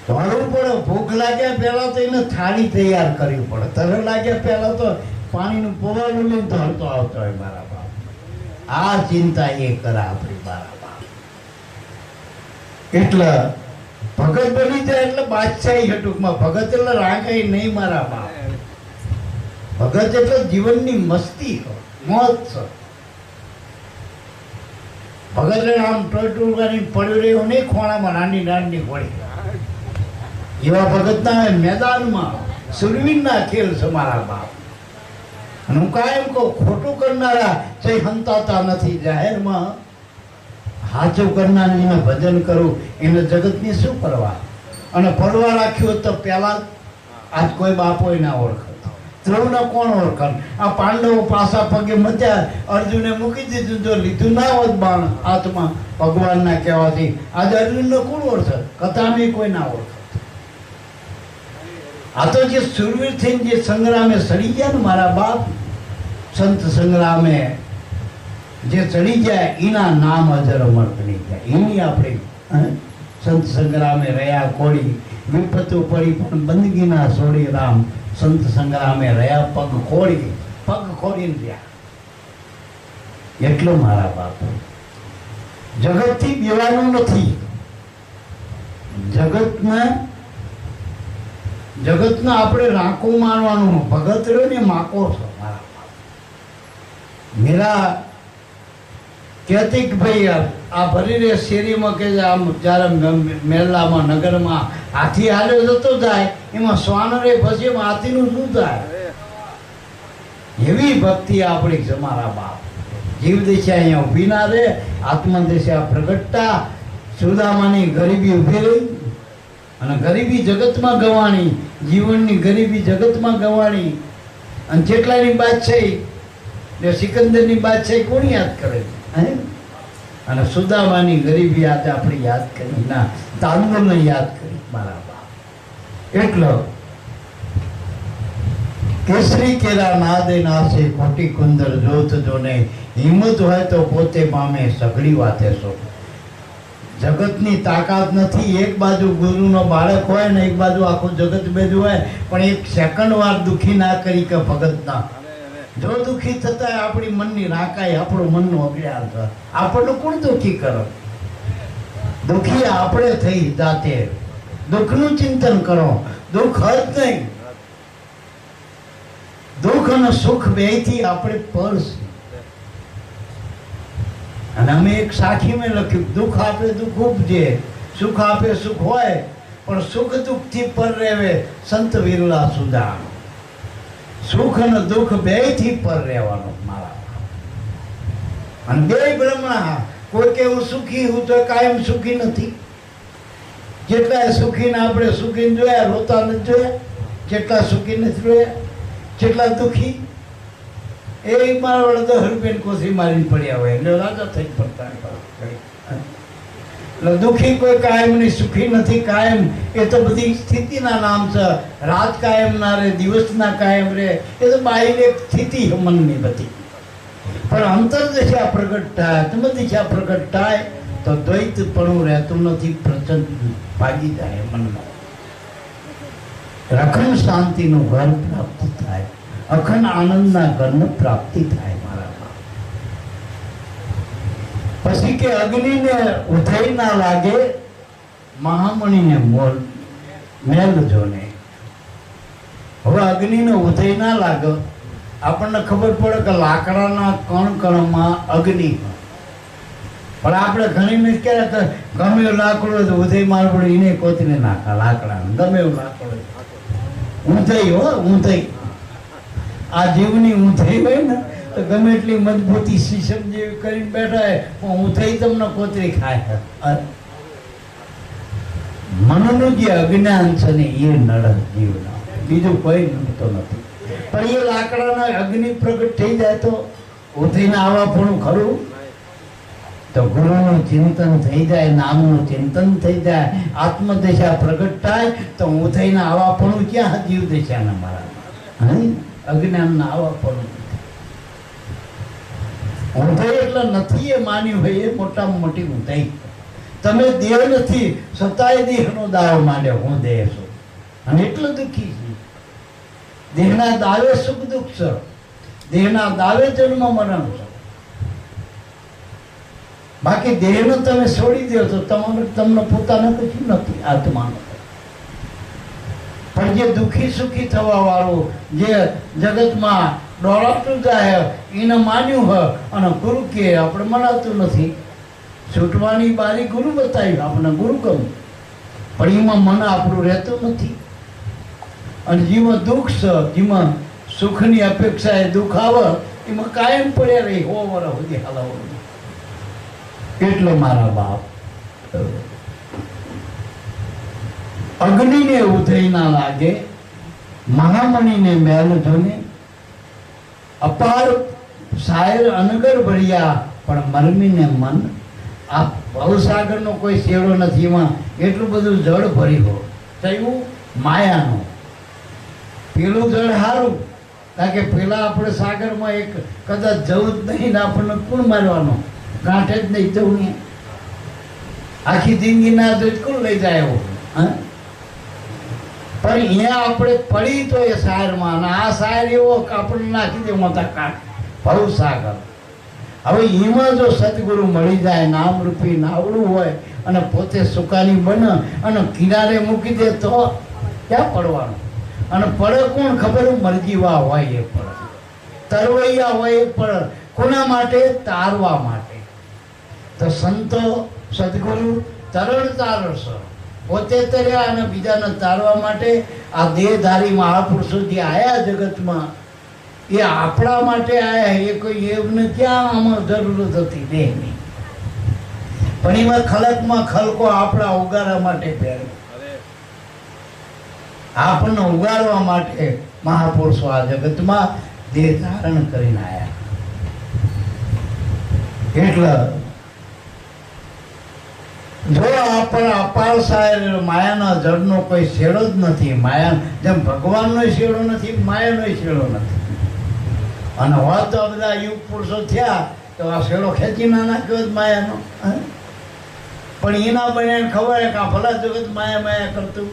દોડવું પડે. ભૂખ લાગ્યા પહેલા તો એને થાળી તૈયાર કરવી પડે. તરસ લાગ્યા પહેલા તો પાણીનું પોવાનું લઈને દોડતો આવતો હોય મારા બાપ. આ ચિંતા એ કરે આપણી મારા બાપ. એટલે ભગત બની જાય એટલે બાદશાહી હટુકમાં. ભગત એટલે રાખાય નહીં મારા બાપ. ભગત એટલે જીવનની મસ્તી, મોજ છે. ભગત આમ ટોટું કરીને પડ્યું રહ્યું નહીં ખોણામાં નાની નાની પડી. એવા ભગત ના મેદાનમાં સુરવીરના ખેલ છે મારા બાપ. અને હું કાયમ કહું, ખોટું કરનારા તે હંતાતા નથી. જાહેરમાં હાચું કરનારને ભજન કરું એને જગતની શું પરવા. અને પરવા રાખ્યું તો પહેલા આજ કોઈ બાપો ના ઓળખે, ધ્રુવને કોણ ઓળખે? આ પાંડવો પાસા પગે મચ્યા, અર્જુને મૂકી દીધું. જો લીધું ના હોત બાણ હાથમાં ભગવાનના કહેવાથી આજે અર્જુનને કોણ ઓળખે? કથામાં કોઈ ના ઓળખે. આ તો જે સુરવીર થઈને જે સંગ્રામે સડી ગયા ને મારા બાપ, સંત સંગ્રામે જે ચડી જાય એના નામ અજર અમર બની જાય. એની આપણે સંત સંગ્રામે રહ્યા કોળી, વિપતો પડી પણ બંદગી ના છોડી રામ. સંત સંગ્રામે રહ્યા પગ ખોડીને રહ્યા. એટલો મારા બાપ જગતથી દેવાનું નથી. જગતને આપણે રાંકો મારવાનું. ભગત રહ્યો ને માકો છો મારા બાપ. મેરા કહેતી કે ભાઈ આ ભરી રે શેરીમાં કે આમ જ્યારે મેલામાં નગરમાં હાથી હાલ્યો જતો જાય એમાં શ્વાન રે પછી હાથીનું શું થાય? એવી ભક્તિ આપણી છે મારા બાપ. જીવ દિશા અહીંયા ઊભી ના રહે, આત્મ દિશા પ્રગટતા સુદામાની ગરીબી ઊભી રહી અને ગરીબી જગતમાં ગવાણી, જીવનની ગરીબી જગતમાં ગવાણી. અને જેટલાની બાદશાહી ને સિકંદરની બાદશાહી કોણ યાદ કરે હે? અને સુદામાની ગરીબી આજે આપણે યાદ કરી ના, તાંદુલને યાદ કરી મારા બાપ. એટલો કેસરી કેરા નાદે નાસે કોટી કુંદર જોત જોને, હિંમત હોય તો પોતે પામે સઘળી વાતે સો. જગતની તાકાત નથી. એક બાજુ ગુરુનો બાળક હોય ને એક બાજુ આખું જગત બેજું હોય, પણ એક સેકન્ડ વાર દુઃખી ના કરી કે ભગત ના. જો દુઃખી થતા આપણી મનની રાકાય, આપણું મનનું અજ્ઞાન છે. આપણને કોણ દુઃખી કરો? દુઃખી આપણે થઈ જાતે. દુઃખનું ચિંતન કરો. દુઃખ જ નહીં, દુઃખ અને સુખ બેથી આપણે પર છે. અને અમે એક સાખીમાં લખ્યું, દુઃખ આપે દુઃખ ઉપજે, સુખ આપે સુખ હોય, પણ સુખ દુઃખથી પર રહેવે સંત વિરલા સુધા. સુખ અને દુઃખ બેથી પર રહેવાનું મારા. અને બે બ્રહ્મણા. કોઈ કે હું સુખી હું તો કાયમ સુખી નથી. જેટલા સુખીને આપણે સુખીને જોયા, રોતા નથી જોયા? જેટલા સુખી નથી જોયા, જેટલા દુઃખી. એ મારા વડે 10 રૂપિયાની કોશી મારીને પડ્યા હોય એટલે રાજા થઈ પડતા. એટલે દુઃખી કોઈ કાયમની, સુખી નથી કાયમ. એ તો બધી સ્થિતિના નામ છે. રાત કાયમ ના રહે, દિવસ ના કાયમ રહે, એ તો બાહ્ય એક સ્થિતિ મનની બધી. પણ અંતર દિશા પ્રગટ થાય, આત્મ દિશા પ્રગટ થાય તો દ્વૈતપણું રહેતું નથી, પ્રચંડ ભાગી જાય મનમાં. અખંડ શાંતિનું ઘર પ્રાપ્ત થાય, અખંડ આનંદના ઘરની પ્રાપ્તિ થાય મારા. પછી કે અગ્નિને ઉથઈ ના લાગે, મહામણીને મેલ જોને. હવે અગ્નિને ઉથઈ ના લાગે, આપણને ખબર પડે કે લાકડાના કણ કણમાં અગ્નિ. પણ આપણે ઘણી મિસ ક્યારે ગમે એવું લાકડું તો ઉથઈ મારવું પડે, એને કોતરીને નાખા લાકડા. ગમે એવું લાકડું ઊંધાઈ હો, ઊંધાઈ. આ જીવની ઊંધાઈ હોય ને તો ગમે એટલી મજબૂતી શીશમ જેવી કરીને બેઠા હોય, પણ ઊંધાઈ તમને કોતરી ખાય. મનનું જે અજ્ઞાન છે ને એ નડે જીવના, બીજું કોઈ નડતો નથી. પણ એ લાકડાના અગ્નિ પ્રગટ થઈ જાય તો ઊંધાઈને આવા પણ ખરું. તો ગુરુનું ચિંતન થઈ જાય, નામનું ચિંતન થઈ જાય, આત્મદશા પ્રગટ થાય તો ઊંધાઈને આવા પણ ક્યાં જીવ દશાના મારા અજ્ઞાનના આવા પણ. ઊંધાઈ એટલે નથી એ માન્યું હોય એ મોટામાં મોટી ઊંધાઈ. તમે દેહ નથી છતાંય દેહનો દાવો માંડ્યો, હું દેહ છું અને એટલું દુઃખી છું. દેહના દાવે સુખ દુઃખ છે, દેહના દાવે જન્મ મરણ છે. બાકી દેહને તમે છોડી દો તો તમને પોતાને કશું નથી આત્માનો. પણ જે દુઃખી સુખી થવા વાળું, જે જગતમાં દોડાતું જાય એને માન્યું હોય અને ગુરુ કે આપણે મનાતું નથી. છૂટવાની બારી ગુરુ બતાવ્યું, આપણે ગુરુ ગમ, પણ એમાં મન આપણું રહેતું નથી. અને જેમાં દુઃખ છે, જેમાં સુખની અપેક્ષા એ દુઃખ આવે, એમાં કાયમ પડ્યા રહી 100 વર્ષ સુધી હાલવાનું. એટલે મારા બાપ અગ્નિને ઉધઈ ના લાગે, મહામણીને મેલ જોને. અપાર શાયર અનગર ભર્યા પણ મરમીને મન. આ ભવસાગરનો કોઈ શેડો નથી, એમાં એટલું બધું જળ ભરી હોય થયું માયાનું. પેલું જળ સારું, કારણ કે પેલા આપણે સાગરમાં એક કદાચ જવું જ નહીં ને આપણને કોણ મારવાનો, ગાંઠે જ નહીં જવું નહીં. આખી જિંદગી ના જોઈ કોણ લઈ જાય એવું. પણ અહીંયા આપણે પડી તો એ શાયરમાં, અને આ શાયર એવો કે આપણને નાખી દે મોટા કાંઠ ભવસાગર. હવે એમાં જો સદગુરુ મળી જાય, નામરૂપી નાવડું હોય અને પોતે સુકાની બને અને કિનારે મૂકી દે તો ક્યાં પડવાનું? અને પડે કોણ ખબર? મરજીવા હોય એ પડે, તરવૈયા હોય એ પડે. કોના માટે? તારવા માટે. તો સંતો સદગુરુ તરણ તારસ, પોતે તર્યા અને બીજાને તારવા માટે આ દેહધારી મહાપુરુષો જે આયા જગતમાં એ આપણા માટે આયા, એ કોઈ એમને ક્યાં આમાં જરૂરત હતી દેહની. પણ એમાં ખલકમાં ખલકો આપણા ઉગાડવા માટે પહેર્યો, આપણને ઉગાડવા માટે મહાપુરુષો આ જગતમાં દેહ ધારણ કરીને આવ્યા. એટલે જો આપણા અપાર સાહેબ માયાના જળનો કોઈ શેડો જ નથી. માયા જેમ ભગવાનનો શેડો નથી, માયાનો શેડો નથી. અને હોત તો બધા યુગ પુરુષો થયા તો આ શેડો ખેંચી ના નાખ્યો જ માયાનો. પણ એના બને ખબર કે આ ભલા જગત માયા માયા કરતું.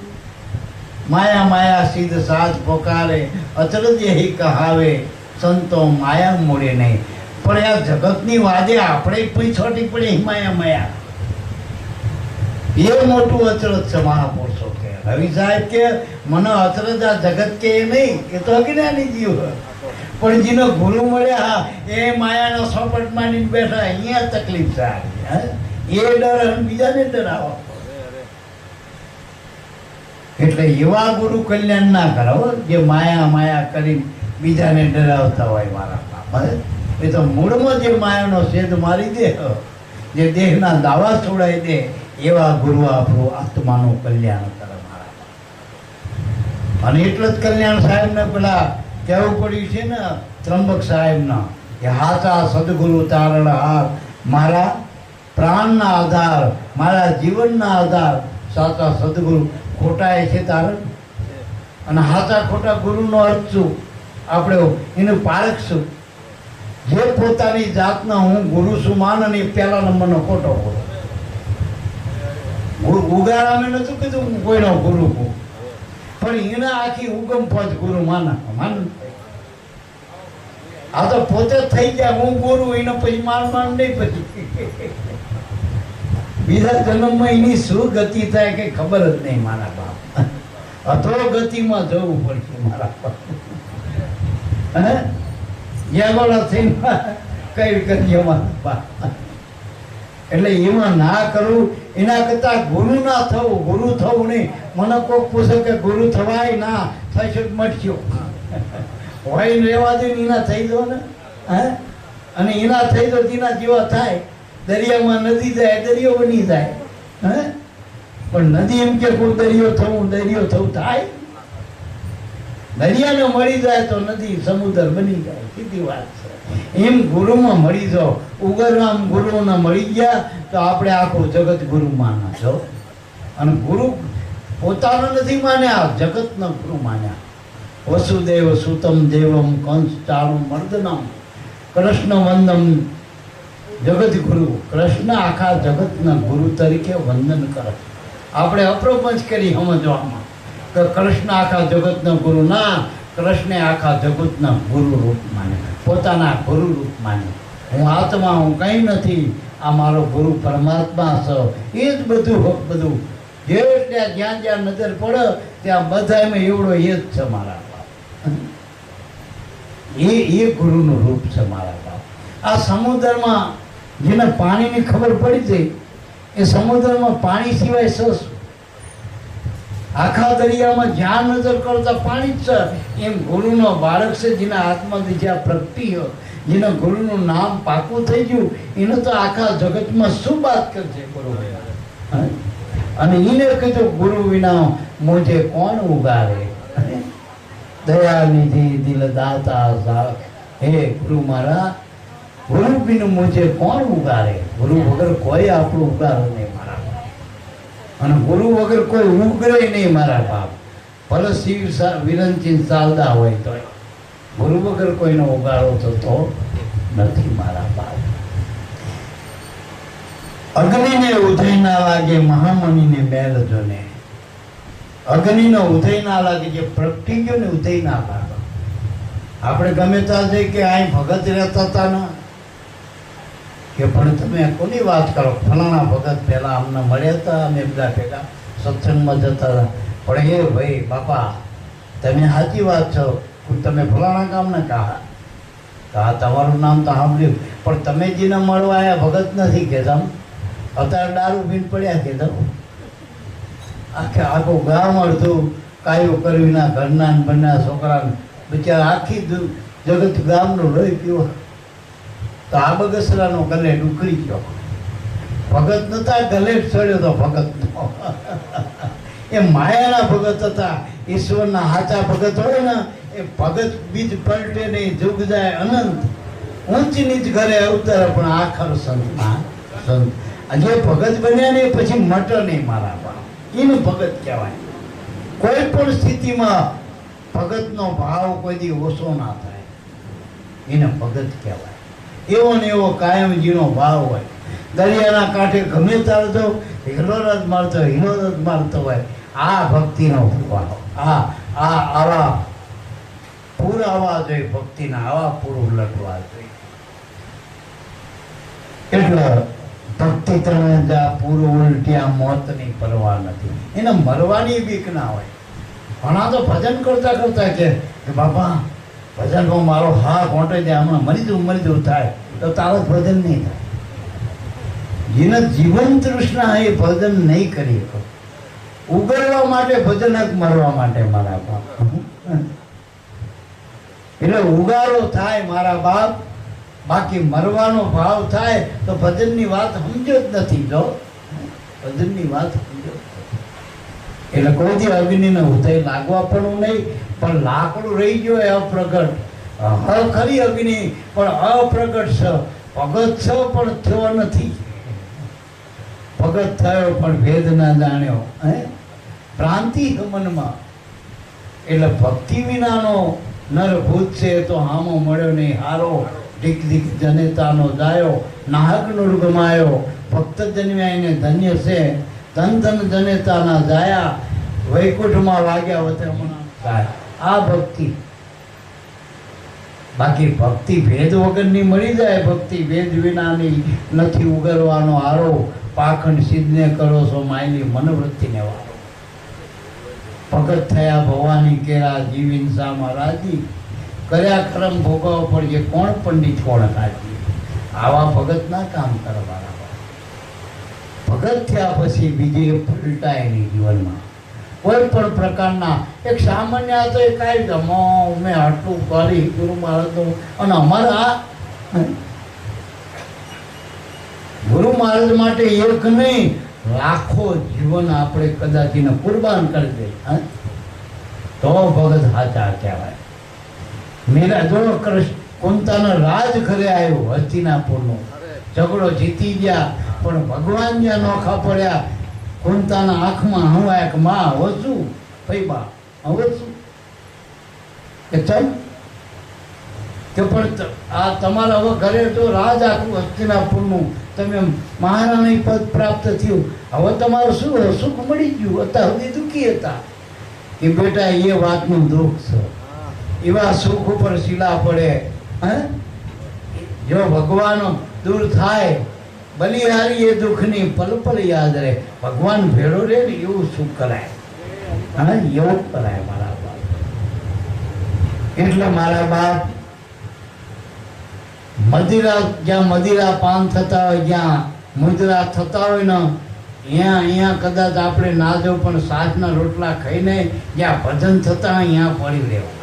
માયા માયા સિદ્ધ સાજ પોકારે, અચરજ યહી કહાવે, સંતો માયા મૂળે નહીં. પણ આ જગતની વાદે આપણે પીછોટી પડી માયા માયા. એ મોટું અચરજ છે મહાપુરુષો કે. રવિ સાહેબ કે મને અચરજ આ જગત કે નહીં, એ તો અજ્ઞાની જીવ. પણ જેનો ગુરુ મળ્યા એ માયાનો સોપટ માંડીને બેઠા, અહીંયા તકલીફ છે. એ ડર બીજાને ડરાવો. એટલે એવા ગુરુ કલ્યાણ ના કરાવો જે માયા માયા કરી બીજાને ડરાવતા હોય. મારા બાપ એ તો મૂળમાં જે માયાનો છેદ મારી દે, જે દેહના દાવા છોડાઈ દે, એવા ગુરુ આપણું આત્માનું કલ્યાણ કરે મારા. અને એટલે જ કલ્યાણ સાહેબને પેલા કહેવું પડ્યું છે ને ત્રંબક સાહેબના કે હાચા સદગુરુ તારણ હાર, મારા પ્રાણના આધાર, મારા જીવનના આધાર સાચા સદગુરુ. ખોટા એ છે તારણ, અને હાચા ખોટા ગુરુનો અર્થ શું? આપણે એનું પારખ શું? જે પોતાની જાતના હું ગુરુ છું માન, અને પહેલા નંબરનો ખોટો ગુરુ. ઉગાડા મેં નતું કીધું હું કોઈનો ગુરુ છું, પણ એના આખી ઉગમ પદ ગુરુ માન. આ તો પોતે થઈ ગયા હું ગુરુ, એને પછી માન નહીં. પછી બીજા જન્મમાં એની શું ગતિ થાય કઈ ખબર જ નહીં મારા બાપ. અથો ગતિમાં જવું પડશે મારા બાપ. કઈ કરીએ મારા બાપ. એટલે એમાં ના કરવું, એના કરતા ગુરુ ના થવું. ગુરુ થવું નહીં. મને કોઈક પૂછે કે ગુરુ થવાય ના થશે મટશો હોય રહેવા દે, એના થઈ દો ને. અને એના થઈ દો તેના જેવા થાય. દરિયામાં નદી જાય, દરિયો બની જાય. પણ નદી એમ કે કોઈ દરિયો થવું થાય? દરિયાને મળી જાય તો નદી સમુદ્ર બની જાય. સીધી વાત છે. એમ ગુરુમાં મળી જાઓ. ઉગરરામ ગુરુને મળી ગયા તો આપણે આખું જગત ગુરુ માના છો. અને ગુરુ પોતાનો નથી માન્યા, જગતનો ગુરુ માન્યા. વસુદેવ સુતમ દેવમ કંસ ચાણુ મર્દનમ કૃષ્ણ વંદમ જગત ગુરુ. કૃષ્ણ આખા જગતના ગુરુ તરીકે વંદન કરે. આપણે અપ્રપંચ કરી સમજવામાં કે કૃષ્ણ આખા જગતના ગુરુ ના, કૃષ્ણે આખા જગતના ગુરુ રૂપ માને, પોતાના ગુરુ રૂપ માને. હું આત્મા, હું કંઈ નથી, આ મારો ગુરુ પરમાત્મા છે. એ જ બધું જ્યાં જ્યાં નજર પડે ત્યાં બધામાં એવડો એ જ છે મારા બાપ. એ ગુરુનું રૂપ છે મારા બાપ. આ સમુદ્રમાં જેને પાણીની ખબર પડી જાય, એ સમુદ્રમાં પાણી સિવાય શું? આખા દરિયામાં જ્યાં નજર કરતા પાણી જ છે. એમ ગુરુનો બાળક છે, જેના હાથમાંથી જ્યાં પ્રગટી હોય, જેના ગુરુનું નામ પાકું થઈ ગયું, એને તો આખા જગતમાં શું વાત કરશે ગુરુ વિના? અને એને કીધું ગુરુ વિના મુજે કોણ ઉગારે, દયાનિધિ દિલ દાતા. હે ગુરુ મારા, ગુરુ બિન મુજે કોણ ઉગારે? ગુરુ વગર કોઈ આપણું ઉગારો નહીં મારા બાપ. અને ગુરુ વગર કોઈ ઉગરે નહીં મારા બાપ. ભલે શિવ વિરંચિન ચાલતા હોય તો ગુરુ વગર કોઈનો ઉગારો થતો નથી મારા બાપ. અગ્નિને ઉધઈ ના લાગે, મહામણીને મેલ જોને. અગ્નિનો ઉધઈ ના લાગે, જે પ્રગટી ગયો ને ઉધઈ ના લાગે. આપણે ગમે ત્યાં જઈએ કે અહીં ભગત રહેતા હતા ને, કે પણ તમે કોની વાત કરો? ફલાણા ભગત પહેલા અમને મળ્યા હતા, અમે બધા ભેગા સત્સંગમાં જતા હતા. પણ એ ભાઈ બાપા, તમે સાચી વાત છો, તમે ફલાણા કામને કહા તમારું નામ તો સાંભળ્યું, પણ તમે જેને મળવા આવ્યા ભગત નથી કહેતા. અત્યારે દારૂ પીને પડ્યા કહેતા. આખું ગામ અડધું કાયું કરવીના ઘરના બન્ના છોકરાને બિચારા આખી જગત ગામનો લોહી પીવો. તો આ બગસરાનો ગલે ડુકરી ગયો. ભગત નતા, ગલે ચડ્યો તો ભગતનો. એ માયાના ભગત હતા. ઈશ્વરના સાચા ભગત હોય ને એ ભગત બીજ પલટે નહીં, જુગ જાય અનંત. ઊંચી નીચ ઘરે અવતરે પણ આખર સંતના સંત. જે ભગત બન્યા ને પછી મટ નહીં મારા બાપ, એનું ભગત કહેવાય. કોઈ પણ સ્થિતિમાં ભગતનો ભાવ કોઈ દી ઓછો ના થાય, એને ભગત કહેવાય. એવો ને એવો કાયમજીનો ભાવ હોય. દરિયાના કાંઠે ગમે ત્યારે તો હિલોરજ મારતો હોય. આ ભક્તિનો ભાવ. આવા પૂર આવવા જોઈએ, ભક્તિના આવા પૂર ઉલટવા જોઈએ. એટલે ભક્તિ તમે જા પૂરો ઉલટ્યા મોતની પરવા નથી. એને મરવાની બીક ના હોય. ઘણા તો ભજન કરતા કરતા કે બાપા ભજનમાં મારો હા ઘોંટે જાય, હમણાં મરી જવું થાય તો તારો ભજન નહીં થાય. જેને જીવન તૃષ્ણા એ ભજન નહીં કરી શકો. ઉગડવા માટે ભજન જ મરવા માટે મારા બાપ. એટલે ઉગારો થાય મારા બાપ, બાકી મરવાનો ભાવ થાય તો ભજનની વાત સમજો જ નથી. જો ભજનની વાત સમજો એટલે કોઈથી અગ્નિને ઉદય લાગવા પણ નહીં, પણ લાકડું રહી ગયો એ અપ્રગટ. ખરી અગ્નિ પણ અપ્રગટ છે. ભગત છે પણ થયો નથી. ભગત થયો પણ ભેદ ના જાણ્યો. ભ્રાંતિ મનમાં. એટલે ભક્તિ વિનાનો નર ભૂત છે તો હામો મળ્યો નહીં હારો. ઢીક ઢીક જનેતાનો જાયો, નાહક નુર્ગમાયો. ભક્ત જન્મ્યા એને ધન્ય છે, ધન ધન જનેતાના જાયા. વૈકુંઠમાં વાગ્યા વતે હમણાં જાય. આ ભક્તિ. બાકી ભક્તિ ભેદ વગરની મળી જાય. ભક્તિ ભેદ વિનાની નથી ઉગરવાનો આરો. પાખંડ સિદ્ધને કરો છો માયલી મનવૃત્તિને વારો. ભગત થયા ભવાની કેરા, જીવીન સામા રાજી. કર્યા કર્મ ભોગવવા પડશે, કોણ પંડિત કોણ કાઢી. આવા ભગત ના કામ કરવાના. ભગત થયા પછી બીજી પલટાય નહીં જીવનમાં. કોઈ પણ પ્રકારના એક સામાન્ય તો એ કાંઈ ગમો મેં આટલું કરી ગુરુ મહારાજનું. અને અમારા ગુરુ મહારાજ માટે એક નહીં લાખો જીવન આપણે કદાચ એને કુરબાન કરી દે તો ભગત સાચા કહેવાય. મેરા જો કુંતાના રાજ ઘરે આવ્યો, હસ્તિનાપુરનો ઝઘડો જીતી ગયા, પણ ભગવાન જ્યાં નોખા પડ્યા. કુંતાના આંખમાં હવા એક માં હવે શું પૈબા હવે શું કે ચમ કે પણ આ તમારા હવે ઘરે તો રાજ આખું હસ્તિનાપુરનું તમે મહારાણી પદ પ્રાપ્ત થયું, હવે તમારું શું સુખ મળી ગયું. અત્યાર સુધી દુઃખી હતા કે બેટા એ વાતનું દુઃખ છે. એવા સુખ ઉપર શીલા પડે. જો ભગવાન દૂર થાય બલિહારી એ દુઃખની પલ પલ યાદ રહે. ભગવાન ભેળો રહે ને એવું સુખ કરાય. એવું કરાય મારા બાપ. એટલે મારા બાપ મદિરા જ્યાં મદિરા પાન થતા હોય, જ્યાં મુદ્રા થતા હોય ને અહીંયા કદાચ આપણે ના જો પણ સાસના રોટલા ખાઈને જ્યાં ભજન થતા હોય ત્યાં પડી રહેવું.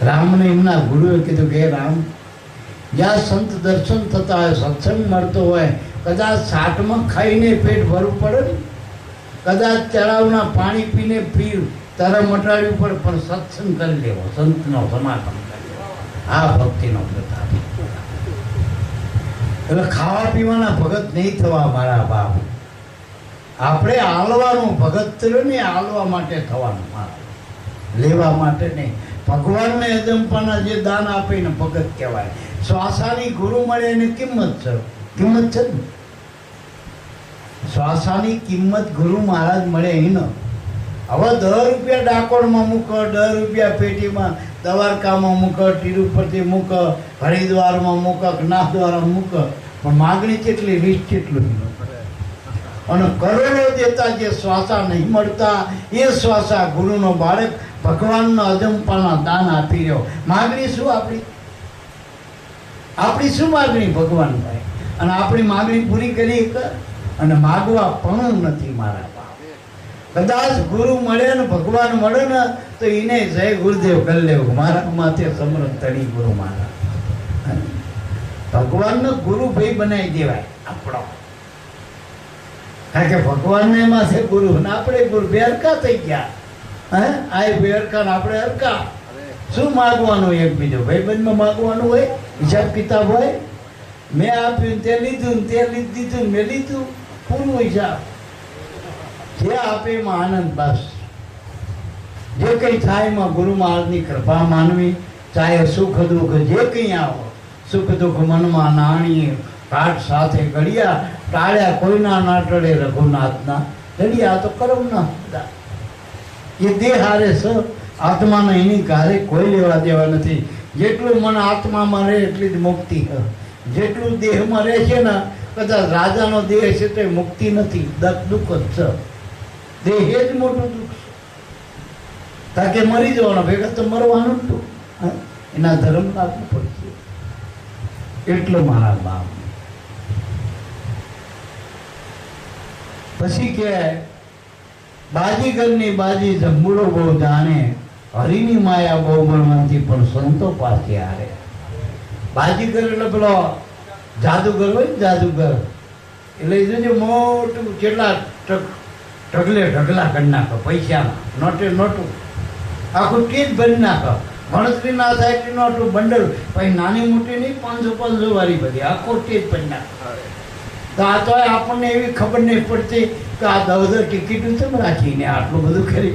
રામને એમના ગુરુએ કીધું કે રામ જ્યાં સંત દર્શન થતા હોય, સત્સંગ મળતો હોય, કદાચ સાટમાં ખાઈને પેટ ભરવું પડે ને, કદાચ તળાવના પાણી પીને તર મટાડ્યું પડે, પણ સત્સંગ કરી લેવો, સંતનો સમાગમ કરી લેવો. આ ભક્તિનો પ્રતાપ. એટલે ખાવા પીવાના ભગત નહીં થવા મારા બાપ. આપણે આલવાનું ભગત ને આલવા માટે થવાનું મારા, લેવા માટે નહીં. ભગવાનને અજંપાના જે દાન આપીને ભગત કહેવાય. શ્વાસાની ગુરુ મળે એની કિંમત છે. કિંમત છે ને શ્વાસાની કિંમત ગુરુ મહારાજ મળે એને. હવે 10 રૂપિયા ડાકોરમાં મૂકો, 10 રૂપિયા પેટીમાં દ્વારકામાં મૂકો, તિરુપતિ મૂકો, હરિદ્વારમાં મૂકો, નાથદ્વારમાં મૂકો, પણ માગણી કેટલી રીત કેટલું. અને કરોડો દેતા જે શ્વાસા નહીં મળતા એ શ્વાસા ગુરુનો બાળક ભગવાનના અજંપાના દાન આપી રહ્યો. માગણી શું આપણી શું માગણી ભગવાન ભાઈ? અને આપણી માગણી પૂરી કરી અને માગવા પણ નથી મારા બાપ. કદાચ ગુરુ મળે ને ભગવાન મળે ને તો એને જય ગુરુદેવ કરી લેવું, મારા માથે સમરણ તણી ગુરુ મારા. ભગવાનનો ગુરુ ભાઈ બનાવી દેવાય આપણો, કારણ કે ભગવાનને એમાં છે ગુરુ ને આપણે ગુરુ, બે હરકા થઈ ગયા. આ બે હરકા ને આપણે હરકા. શું માગવાનું એકબીજો? ભાઈબંધમાં માગવાનું હોય, હિસાબ કિતાબ હોય. મેં આપ્યું તે લીધું, તે દીધું, મેં લીધું, પૂરું હિસાબ. જે આપે એમાં આનંદ, બસ. જે કંઈ થાય એમાં ગુરુ મહારાજની કૃપા માનવી. ચાહે સુખ દુઃખ જે કંઈ આવો, સુખ દુઃખ મનમાં નાણીએ, કાઠ સાથે ઘડિયા, ટાળ્યા કોઈના ના ટળે રઘુનાથના ઘડિયા. તો કર્મના હતા એ દેહ હારે સ આત્માને એની કારે કોઈ લેવા દેવા નથી. જેટલું મન આત્મામાં રહે એટલી જ મુક્તિ. જેટલું દેહમાં રહે છે ને, કદાચ રાજાનો દેહ છે તો મુક્તિ નથી, દુઃખ જ છે. દેહ એ જ મોટું દુઃખ છે. તાકે મરી જવાનો, ભેગા તો મરવાનું જ. એના ધર્મ લાગવું પડશે. એટલો મારા બાપ. પછી કે બાજીગરની બાજી જંબુરો બહુ જાણે, હરિની માયા બહુ મળવાથી પણ સંતો પાસે હારે. બાજીગર એટલે પેલો જાદુગર હોય ને, જાદુગર એટલે જોજો મોટું કેટલા ઢગલા કરી નાખો પૈસાના, નોટે નોટું આખું ટીજ ભરી નાખો, ગણતરી ના થાય એટલી નોટું બંડલ, પછી નાની મોટી નહીં, 500 વાળી બધી આખો ટીજ ભરી નાખો. તો આ તો આપણને એવી ખબર નહીં પડતી કે આ 10 ટિકિટો કેમ રાખીને આટલું બધું કરી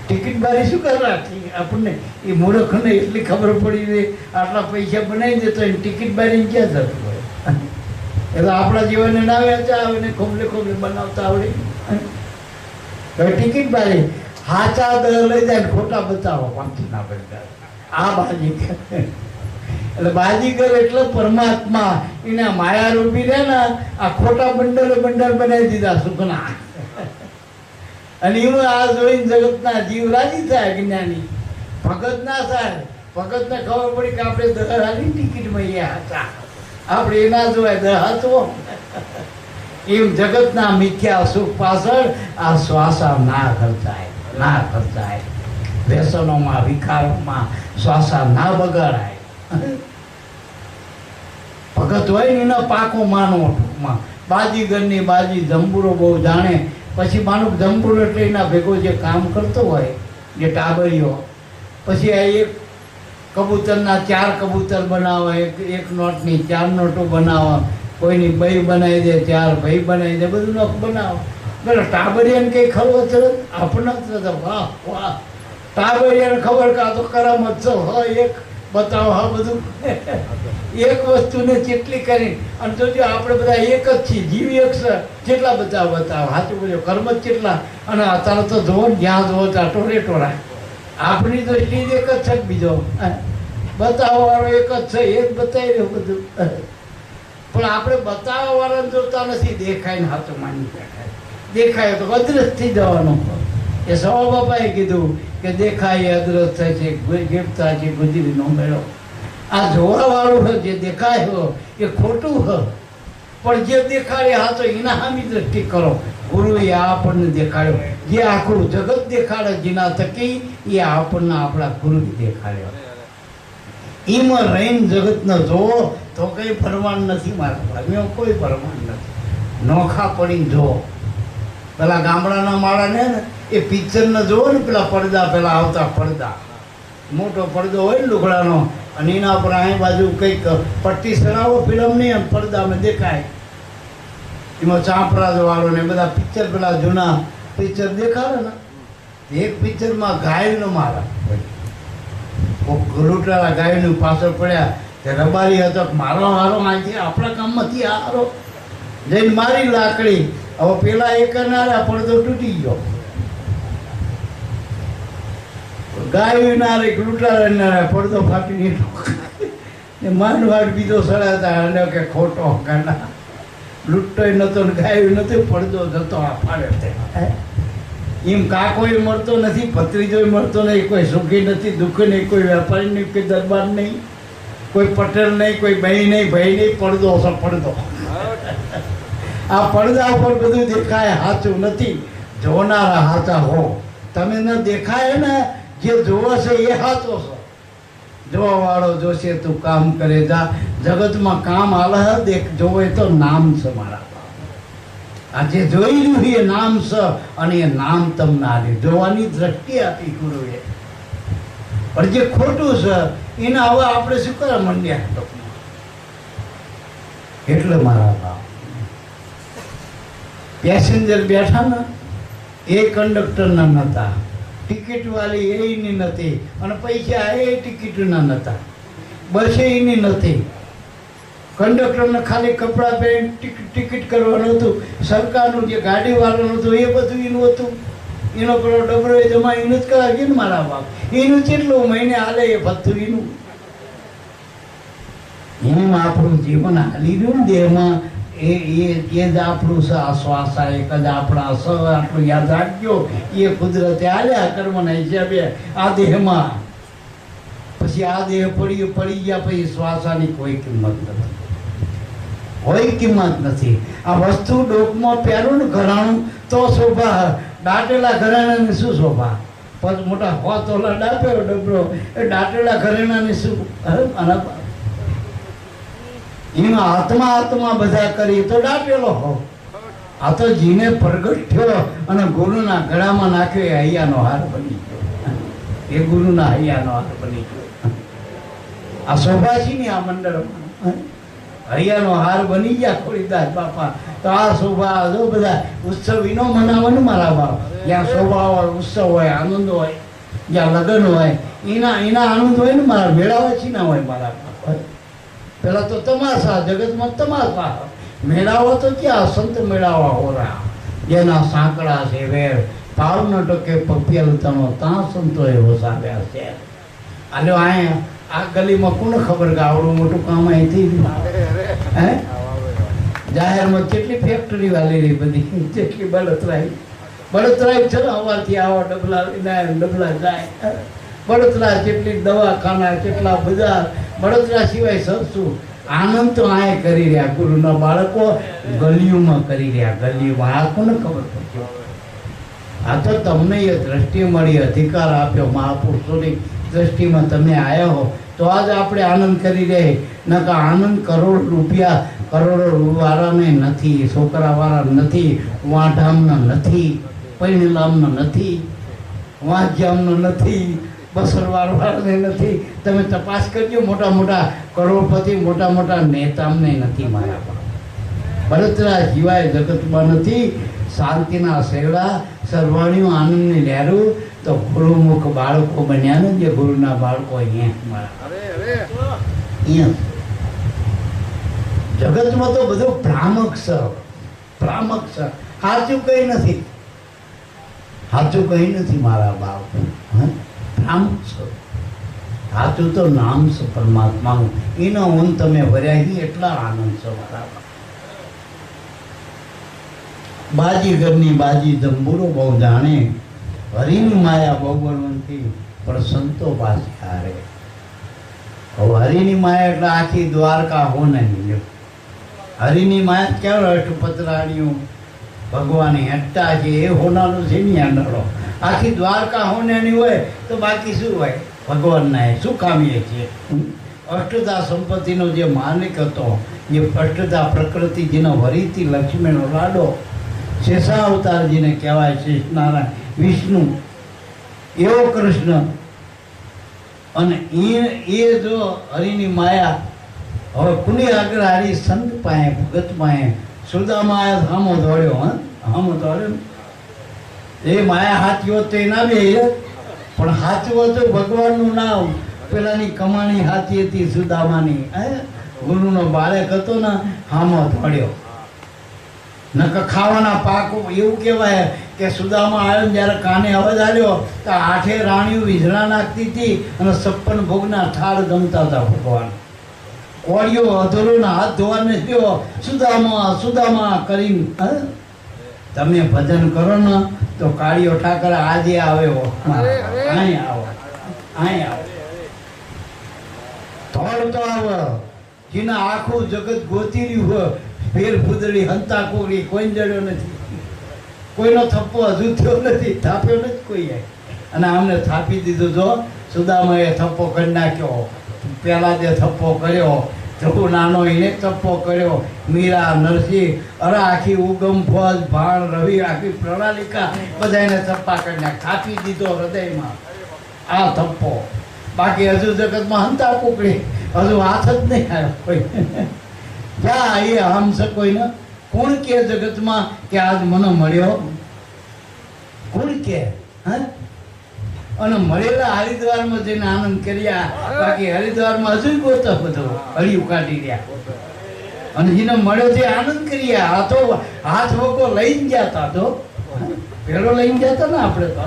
ટિકિટ બારી શું કરવા રાખી? આપણને એ મૂર્ખને એટલી ખબર પડી દે, આટલા પૈસા બનાવી દે તો એની ટિકિટ બારી ક્યાં જતું હોય? એટલે આપણા જીવનને ના વેચા આવે ને, ખોબલે ખોબલે બનાવતા આવડે. ટિકિટ બારી હાચા લઈ જાય, ખોટા બતાવો 5 ના પડતા. આ બાજીગર એટલે બાજીગર એટલે પરમાત્મા. એના માયા રૂપી રહે ને, આ ખોટા બંડલ બનાવી દીધા સુખના. અને એવું આ જોઈને જગતના જીવ રાજી થાય. જ્ઞાની ભગત ના થાય. ભગતને ખબર પડી કે આપણે દહાની ટિકિટ મળીએ હતા, આપણે એના જોવાય દહાતો. એમ જગતના મિથ્યા સુખ પાછળ આ શ્વાસા ના ખર્ચાય. વ્યસનોમાં વિકારોમાં શ્વાસા ના બગાડાય. ભગત હોય ને એના પાકો માનો. ટૂંકમાં બાજીગરની બાજી જંબુરો બહુ જાણે. પછી માનો જંબુરો એટલે એના ભેગો જે કામ કરતો હોય, જે ટાબરીઓ, પછી આ એક કબૂતરના 4 કબૂતર બનાવે, એક નોટની 4 નોટો બનાવે, કોઈની બઈ બનાવી દે, 4 ભાઈ બનાવી દે, બધું નોટ બનાવે. પેલો ટાબરિયાને કંઈ ખબર છે? આપણને વાહ વાહ, ટાબરિયાને ખબર કે આ તો કરામત છે. એક બતાવો, હા બધું એક વસ્તુને જેટલી કરી. અને જોજો આપણે બધા એક જ છીએ, જીવ એક છે. જેટલા બતાવો સાચું બોલ્યો, કર્મ જ કેટલા. અને અત્યારે તો જોવો ને, જ્યાં જોવો ત્યાં ટોળા. આપણી તો એટલી જ એક જ છે, બીજો બતાવવા વાળો એક જ છે, એ જ બતાવી રહ્યો બધું. પણ આપણે બતાવવા વાળાને જોતા નથી, દેખાય ને હાથો માની બેઠા. દેખાય તો અદ્રશ્ય થઈ જવાનું. એ સવા બાપાએ કીધું કે દેખાય અદ્રશ્ય થાય છે, ગેપતા છે ગુજરીનો મેળો. આ જોવા વાળું હોય, જે દેખાય હો એ ખોટું હોય, પણ જે દેખાડે હા તો એના સામી દ્રષ્ટિ કરો. ગુરુએ આપણને દેખાડ્યો, જે આખું જગત દેખાડે જેના થકી, એ આપણને આપણા ગુરુ દેખાડ્યો. એમાં રહીને જગતને જોવો તો કંઈ પ્રમાણ નથી. મારા ભાઈઓ કોઈ પ્રમાણ નથી. નોખા પડીને જોવો. પેલા ગામડાના માળાને એ પિક્ચરને જોવો ને, પેલા પડદા, પેલા આવતા પડદા, મોટો પડદો હોય ને લુગડાનો, અને એના પર અહીં બાજુ કંઈક પટ્ટી સરાવો ફિલ્મની, એમ પડદામાં દેખાય. એમાં ચાંપરાજ વાળો ને બધા પિક્ચર, પેલા જૂના પિક્ચર દેખાડે ને. એક પિક્ચરમાં ગાયનો મારા લૂંટારા ગાયનું પાછળ પડ્યા, તે રબારી હતો, મારો અહીંથી આપણા કામમાંથી હારો જઈને મારી લાકડી. હવે પેલા એક નારા પડદો તૂટી ગયો, ગાયું ના રે, લૂંટારા ના પડદો ફાટી નીકળ્યો. માંડવાડ બીજો સડાતા અને કે ખોટો ગાના, લૂંટોય નતો ને ગાયું નતું, પડદો જતો આ ફાડે. એમ કાકોય મળતો નથી, ભત્રીજોય મળતો નહીં, કોઈ સુખી નથી, દુઃખી નહીં, કોઈ વેપારી નહીં, કોઈ દરબાર નહીં, કોઈ પટેલ નહીં, કોઈ બહેન નહીં, ભાઈ નહીં. પડદો છે પડદો. આ પડદા ઉપર બધું દેખાય, સાચું નથી. જોનારા હાચા હો. તમે ન દેખાય ને, જે જોવે છે એ હાચો છે. જોવા વાળો જોશે તું કામ કરે જા. જગતમાં કામ હાલે દેખ જોવે તો નામ છે મારા બાપ. આ જે જોઈ રહ્યું એ નામ છે, અને એ નામ તમને આલ્યું. જોવાની દ્રષ્ટિ આપી ગુરુએ. પણ જે ખોટું છે એને હવે આપણે શું કરવા માંડ્યા? એટલે મારા બાપ પેસેન્જર બેઠા ને એ કંડક્ટરના નહોતા, ટિકિટ વાળી એની નથી, અને પૈસા એ ટિકિટના નહોતા, બસ એની નથી. કંડક્ટરને ખાલી કપડાં પહેરીને ટિકિટ કરવાનું હતું. સરકારનું જે ગાડીવાળાનું હતું એ બધું એનું હતું. એનો પેલો ડબરો એ જમા એનું જ કરાવીએ ને મારા બાપ. એનું કેટલું મહિને હાલે એ બધું એનું. એમ આપણું જીવન હાલી રહ્યું ને દેહમાં, એ જ આપણું છે. આ શ્વાસ એક જ આપણા સ. આટલું યાદ રાખજો. એ કુદરતે હાલ્યા કર્મના હિસાબે આ દેહમાં. પછી આ દેહ પડી ગયા પછી શ્વાસાની કોઈ કિંમત નથી, કોઈ કિંમત નથી. આ વસ્તુ ડોકમાં પહેરું ને ઘરાણું તો શોભા. દાટેલા ઘરેણાની શું શોભા? પછી મોટા હોતોલા ડાપ્યો ડબરો એ દાટેલા ઘરેણાની શું? એનો આત્મા બધા કરી તો દાટેલો હો. આ તો જીને પ્રગટ થયો અને ગુરુના ગળામાં નાખ્યો એ હૈયાનો હાર બની ગયો. એ ગુરુના હૈયાનો હાર બની ગયો. આ શોભા છે ને આ મંડળમાં હૈયાનો હાર બની ગયા ખોડીદાસ બાપા. તો આ શોભા જો બધા ઉત્સવ એનો મનાવે ને મારા બાપ. જ્યાં શોભા હોય, ઉત્સવ હોય, આનંદ હોય, જ્યાં લગ્ન હોય એના આનંદ હોય ને મારા. મેળાવા છે ના હોય મારા બાપ. પેલા તો તમાશા, જગતમાં તમાશા. મેળાવો તો ક્યાં સંત મેળાવા હોરા, જેના સાંકડા છે વેર પાવ ન ટકે પપિયલ તનો ત્યાં સંતોએ વસાવ્યા છે. અને અહીંયા આ ગલીમાં કોને ખબર કે આવડું મોટું કામ અહીંથી હે? જાહેરમાં કેટલી ફેક્ટરી વાલી રહી બધી, કેટલી બળતરાઈ છે ને. અવારથી આવો ડબલા ડબલા જાય. બળતરા જેટલી દવાખાના, કેટલા બધા બળતરા સિવાય સરસું. આનંદ તો આ કરી રહ્યા ગુરુના બાળકો ગલીઓમાં કરી રહ્યા, ગલીઓમાં. આ કોને ખબર પડશે? આ તો તમને એ દ્રષ્ટિ મળી, અધિકાર આપ્યો મહાપુરુષોની દ્રષ્ટિમાં તમે આવ્યા હો તો આજ આપણે આનંદ કરી રહે. નકા આનંદ કરોડ રૂપિયા કરોડો વાળાને નથી, છોકરાવાળા નથી, વાંઢામના નથી, પરિણામનો નથી, વાંજ્યામનો નથી, બસરવાળાને નથી. તમે તપાસ કરજો. મોટા મોટા કરોડપતિ, મોટા મોટા નેતામને નથી મારા બાપ. બળતરા સિવાય જગતમાં નથી. શાંતિના શેરડા, સર્વાણીઓ આનંદની લહેરું. તો ગુરુમુખ બાળકો બન્યા ને જે ગુરુના બાળકો અહીંયા મારા. જગતમાં તો બધું ભ્રામક છે, ભ્રામક છે. સાચું કઈ નથી, સાચું કઈ નથી મારા બાપ. ભ્રામક છે. સાચું તો નામ છે પરમાત્માનું. એનો હું તમે વર્યા એટલા આનંદ છે મારા બાપ. બાજીગરની બાજી જંબુરો બહુ જાણે, હરિની માયા બહુ બળવંતી, પણ સંતો પાસે હારે. હવે હરિની માયા એટલે આખી દ્વારકા હોનાની. હરિની માયા કેવળ અષ્ટપતરાણીઓ ભગવાન હેઠતા છે એ હોનાનું છે નહીં આંડળો. આખી દ્વારકા હોનાની હોય તો બાકી શું હોય? ભગવાનના શું કામીએ છીએ? અષ્ટદા સંપત્તિનો જે માલિક હતો, જે અષ્ટદા પ્રકૃતિ જેનો વરીથી લક્ષ્મીનો લાડો, શેષા અવતારજીને કહેવાય, શેષ નારાયણ વિષ્ણુ, એવો કૃષ્ણ. અને એ જો હરિની માયા હવે કુની આગળ હારી સંત પાસે, ભગત પાસે, સુદામા હામો દોડ્યો. હામો દોડ્યો. એ માયા હાચી હોત તો એના બે, પણ હાચું હતું ભગવાનનું નામ. પેલાની કમાણી હાચી હતી સુદામાની. ગુરુનો બાળક હતો ને, હામો દોડ્યો. નકર ખાવાના પાકો એવું કહેવાય કે સુદામા આવ્યો જ્યારે કાને અવાજ આવ્યો તો 8 રાણીઓ વીજળા નાખતી હતી અને 56 ભોગના થાળ જમતા હતા ભગવાન. કોળીઓ અધરોના હાથ ધોવાને થયો સુદામા સુદામા કરીને. તમે ભજન કરો ને તો કાળીઓ ઠાકર આજે આવ્યો, અહીં આવો, અહીં આવો, દોડતો આવો. જેના આખું જગત ગોતી રહ્યું હોય, ફેર ફૂદડી હંતા કોરી કોઈ જડ્યો નથી. કોઈનો થપ્પો હજુ થયો નથી, થાપ્યો નથી કોઈએ. અને આમને થાપી દીધું. જો સુદામાએ થપ્પો કરી નાખ્યો, પહેલા જે થપ્પો કર્યો, ધ્રુવ નાનો એને થપ્પો કર્યો, મીરા, નરસિંહ, અરે આખી ઉગમ ફોજ, ભાણ, રવિ, આખી પ્રણાલિકા બધાને થપ્પા કરી નાખ, થાપી દીધો હૃદયમાં આ થપ્પો. બાકી હજુ જગતમાં હંતા કુકડી, હજુ હાથ જ નહીં આવ્યો કોઈ. ક્યાં એ હમસ કોઈને કોણ કે જગતમાં કે આજ મને મળ્યો? કોણ કે? હા, અને મળેલા હરિદ્વારમાં જઈને આનંદ કર્યા. બાકી હરિદ્વારમાં હજુ ગોતો બધો હળિયું કાઢી રહ્યા. અને જેને મળ્યો તે આનંદ કર્યા. આ તો હાથ વગો લઈને ગયા હતા, તો પેલો લઈને ગયા હતા ને આપણે તો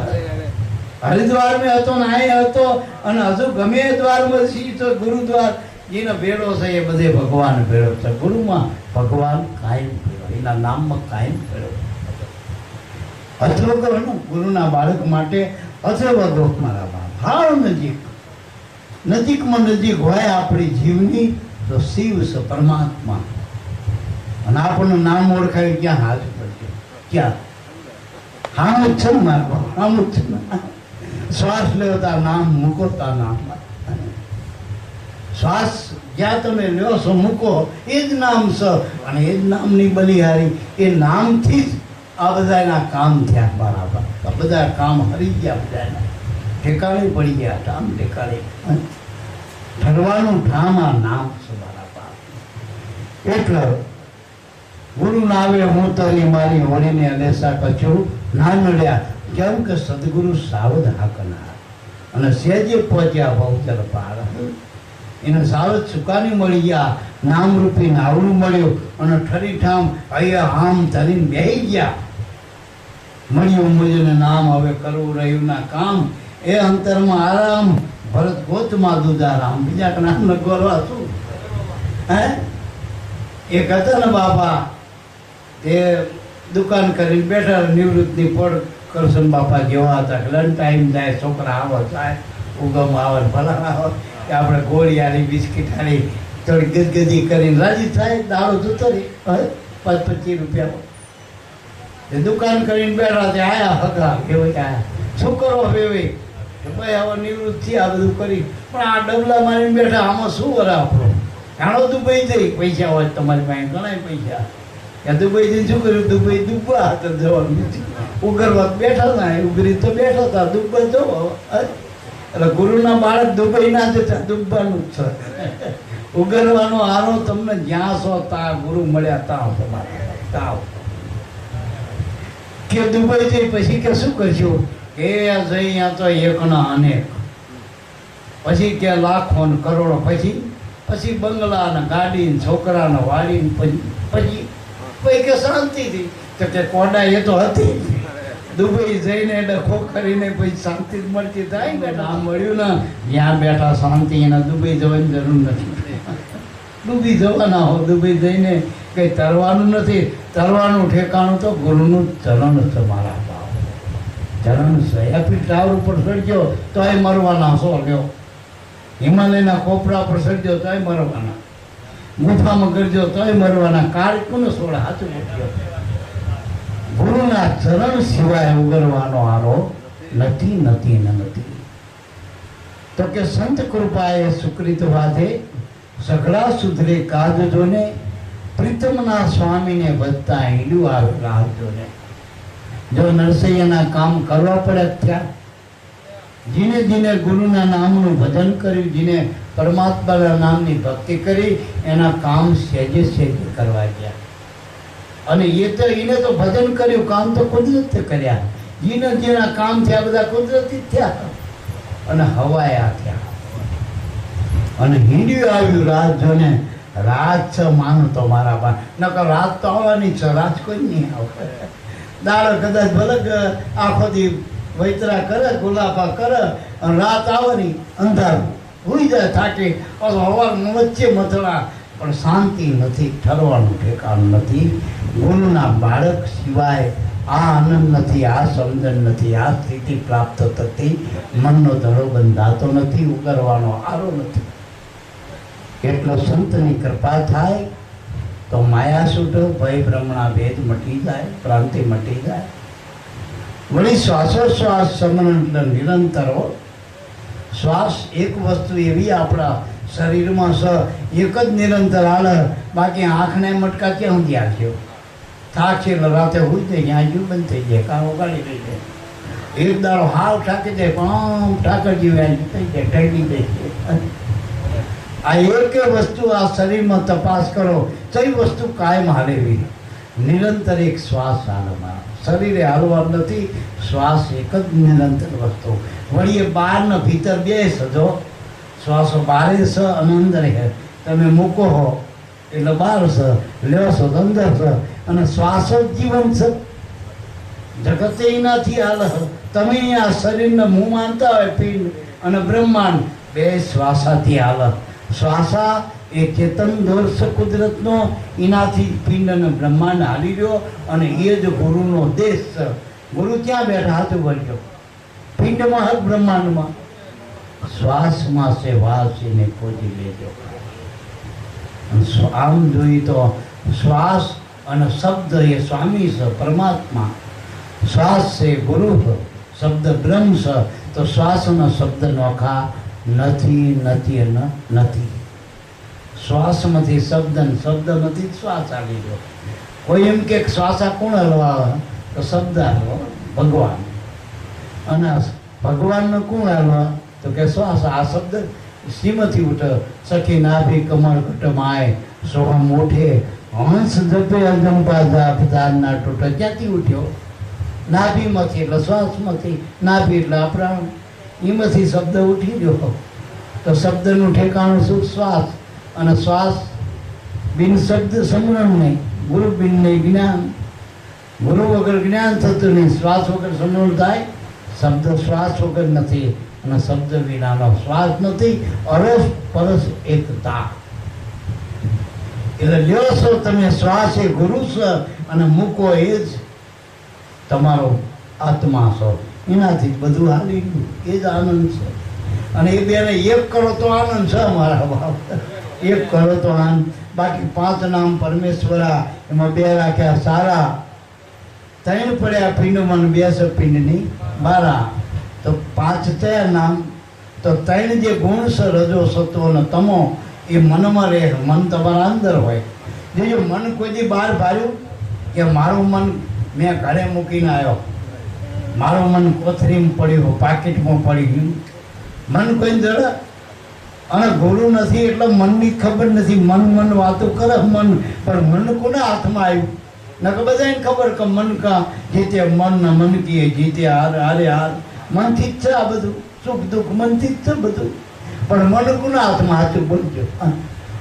હરિદ્વારમાં હતો ને આ હતો. અને હજુ ગમે એ દ્વારમાં છીએ તો ગુરુદ્વાર જેનો ભેળો છે એ બધે ભગવાન ભેળો છે. ગુરુમાં ભગવાન કાયમ ભેળો, એના નામમાં કાયમ ભેળો. અથવગો ને ગુરુના બાળક માટે અથવગો મારા બાપ હાવ નજીક, નજીકમાં નજીક હોય આપણી જીવની તો શિવ છે, પરમાત્મા. અને આપણનું નામ ઓળખાય ક્યાં હાથ પડશે? ક્યાં? હામ જ છે ને મારા બાપ, હામ જ છે ને. શ્વાસ લેવતા નામ મૂકો, તા નામ શ્વાસ જ્યાં તમે લ્યો છો મૂકો એ જ નામ છે. અને એ જ નામની બલિહારી, એ નામથી જ આ બધાના કામ થયા બરાબર. આ બધા કામ હરી ગયા, બધાના ઠેકાણે પડી ગયા, ઠામ ઠેકાણે. ઠરવાનું ઠામ આ નામ છે બરાબર. એટલે ગુરુ નાવે હું તારી મારી હોળીને અલેસા કચું ના નડ્યા. કેમ કે સદગુરુ સાવધ હાકનાર. અને સેજે પહોંચ્યા ભવચર પાર. એને સાવધ સુકાની મળી ગયા, નામરૂપી નાવડું મળ્યું. અને ઠરી ઠામ અહીંયા આમ ધરીને બેહી ગયા. મળ્યું મુજને નામ, હવે કરવું રહ્યું ના કામ. એ અંતરમાં આરામ, ભરત ગોતમાં દુધારામ. બીજા નામ ન ગોરવા શું? હે, એક હતા ને બાપા, તે દુકાન કરીને બેઠા, નિવૃત્તની પડ કરશન બાપા જેવા હતા. લંચ ટાઈમ જાય, છોકરા આવો જાય, ઉગમ આવે, ભલા આવે કે આપણે ગોળી આલી, બિસ્કીટ આલી, થોડી ગદગદી કરીને રાજી થાય. દાડો જતો રહી 25 રૂપિયા. એ દુકાન કરીને બેઠા તે આયા હગા કેવાય આયા, શું કરો વેવાય ભાઈ હવે નિવૃત્ત થી આ બધું કરી. પણ આ ડબલા મારીને બેઠા, આમાં શું વરા આપણો? જાણો દુબઈ જઈ, પૈસા હોય તમારી પાસે ઘણા પૈસા. ત્યાં દુબઈ જઈને શું કર્યું? દુબઈ ડૂબવા હતા જવાનું, ઉગરવા બેઠા હતા. ઉગરી તો બેઠા હતા, ડૂબવા જવો. એટલે ગુરુના બાળક દુબઈ ના જતા, ડૂબવાનું જ છે. ઉગરવાનો આરો તમને જ્યાં છો તા ગુરુ મળ્યા તા તમારે તાવ. કે દુબઈ જઈ પછી કે શું કરશું? કે જઈ અહીંયા તો એકના અનેક, પછી કે લાખો ને કરોડો, પછી બંગલા ને ગાડી ને છોકરા ને વાડી ને પછી કે શાંતિથી. તો કે કોડા એ તો હતી. દુબઈ જઈને ડખો કરીને પછી શાંતિ જ મળતી થાય ને. નામ મળ્યું ને ત્યાં બેઠા શાંતિ. એના દુબઈ જવાની જરૂર નથી. ડૂબી જવાના હો, દુબઈ જઈને કંઈ તરવાનું નથી. તરવાનું ઠેકાણું તો ગુરુનું ચરણ છે મારા બાપ, ચરણ છે. એપી ટાવર ઉપર ચડજો તોય મરવાના છો લ્યો. હિમાલયના કોપરા પર ચડજો તોય મરવાના. ગુફામાં કરજો તોય મરવાના. કાર કોને છોડે? હાથું મૂકજો. ગુરુના ચરણ સિવાય ઉગરવાનો આરો નથી, નથી ને નથી. તો કે સંત કૃપાએ સુકૃત વાધે સઘળા સુધરે કાજ જોને. પ્રીતમના સ્વામીને બધતા હીડું આવે રાહ જોને. જો નરસૈયાના કામ કરવા પડે ત્યાં, જીને જીને ગુરુના નામનું ભજન કર્યું, જીને પરમાત્માના નામની ભક્તિ કરી, એના કામ સહેજે સહેજે કરવા ગયા. અને એને તો ભજન કર્યું, કામ તો કુદરતે કર્યા. જીને જેના કામ થયા બધા કુદરતી થયા અને હવાયા થયા. અને હિંડ્યું આવ્યું રાત જોને. રાત છે માનો તો મારા બા, નકર રાત તો આવવાની છે, રાત કોઈ નહીં આવે. દાડો કદાચ ભલે આખો દી વૈતરા કરે, ગુલાબા કરે, અને રાત આવવાની અંધારું હોઈ જાય થાકી. હવાનું વચ્ચે મથડા, પણ શાંતિ નથી, ઠરવાનું ઠેકાણું નથી. ગુરુના બાળક સિવાય આ આનંદ નથી, આ સમજણ નથી, આ સ્થિતિ પ્રાપ્ત થતી. મનનો ધડો બંધાતો નથી, ઉગરવાનો આરો નથી. એટલો સંતની કૃપા થાય તો માયા છૂટો, ભય ભ્રમણા ભેદ મટી જાય, ક્રાંતિ મટી જાય. વળી શ્વાસોશ્વાસ સમરણ એટલે નિરંતર હો. શ્વાસ એક વસ્તુ એવી આપણા શરીરમાં એક જ નિરંતર હાલે. બાકી આંખને મટકા ક્યાં સુધી આખ્યો થાક છે એટલે રાતે હોઈ જાય ત્યાં જીવ બંધ થઈ જાય, કામ ઉગાડી થઈ જાય. એક દાડો હાવ ઠાકી જાય પણ આમ ઠાકર જીવ થઈ જાય, ઠેકી જાય. આ એક વસ્તુ આ શરીરમાં તપાસ કરો, કઈ વસ્તુ કાયમ હાલેવી નિરંતર એક શ્વાસ હાલમાં. શરીરે હાલવા નથી, શ્વાસ એક જ નિરંતર વસ્તુ. વળી એ બહાર ને ભીતર બે સજો શ્વાસો બારે છે અને અંદર છે. તમે મૂકો હો એટલે બહાર છે, લ્યો છો તો અંદર છે. અને શ્વાસો જ જીવન છે, જગતે એનાથી હાલ. તમે આ શરીરને મું માનતા હોય પિંડ અને બ્રહ્માંડ બે શ્વાસાથી હાલ. શ્વાસા એ ચેતન દોષ કુદરતનો, એનાથી પિંડ અને બ્રહ્માંડ હાલી રહ્યો. અને એ જ ગુરુનો દેશ છે. ગુરુ ક્યાં બેઠા હાથું બોલજો? પિંડમાં હક બ્રહ્માંડમાં. શ્વાસમાં છે વાસ એને ખોજી લેજો. આમ જોઈએ તો શ્વાસ અને શબ્દ એ સ્વામી છે, પરમાત્મા. શ્વાસ છે ગુરુ છે, શબ્દ બ્રહ્મ છે. તો શ્વાસ અને શબ્દ નોખા નથી, નથી અને નથી. શ્વાસમાંથી શબ્દ ને શબ્દમાંથી શ્વાસ આવી ગયો. કોઈ એમ કે શ્વાસા કોણ હલવા? તો શબ્દ હલવા, ભગવાન. અને ભગવાનને કોણ હલવા? તો કે શ્વાસ. આ શબ્દ શ્રીમતી ઉઠ સખી નાભી કમળ ઘટમાય સોહમ ઉઠે હંસ જપે અજંપા જાપદારના ટૂટ. ક્યાંથી ઉઠ્યો? નાભીમાંથી એટલે શ્વાસમાંથી. નાભી એટલે અપ્રાણ, એમાંથી શબ્દ ઉઠી ગયો. તો શબ્દનું ઠેકાણું શું? શ્વાસ. અને શ્વાસ બિન શબ્દ સમરણ નહીં. ગુરુ બિન નહીં જ્ઞાન. ગુરુ વગર જ્ઞાન થતું નહીં. શ્વાસ વગર સમરણ થાય? શબ્દ શ્વાસ વગર નથી, અને શબ્દ વિનાનો શ્વાસ નથી. અરસ પરસ એકતા. એટલે લ્યો છો તમે શ્વાસ એ ગુરુ છે, અને મૂકો એ જ તમારો આત્મા છો. એનાથી બધું હાલી ગયું. એ જ આનંદ છે. અને એ બેને એક કરો તો આનંદ છે મારા બાપ. એક કરો તો આનંદ. બાકી 5 નામ પરમેશ્વરા, એમાં 2 રાખ્યા સારા, 3 પડ્યા પિંડમાં, 2 છે પિંડની બારા. તો 5 થયા નામ. તો 3 જે ગુણ છે રજો સત્વ અને તમો, એ મનમાં રહે. મન તમારા અંદર હોય. જો મન કોઈ દી બહાર ભાર્યું કે મારું મન મેં ઘરે મૂકીને આવ્યો, મારું મન કોથરીમાં પડ્યું, પાકીટમાં પડી ગયું, મન કોઈ જડે? અને ગુરુ નથી એટલે મનની ખબર નથી. મન વાતો કરે મન, પણ મન કોના હાથમાં આવ્યું? નકર બધાને ખબર કે મન કા જીતે મન ના મન કીએ જીતે હાર હારે હાર. મનથી જ છે આ બધું, સુખ દુઃખ મનથી જ છે બધું. પણ મન કોના હાથમાં? હાથું બોલજો.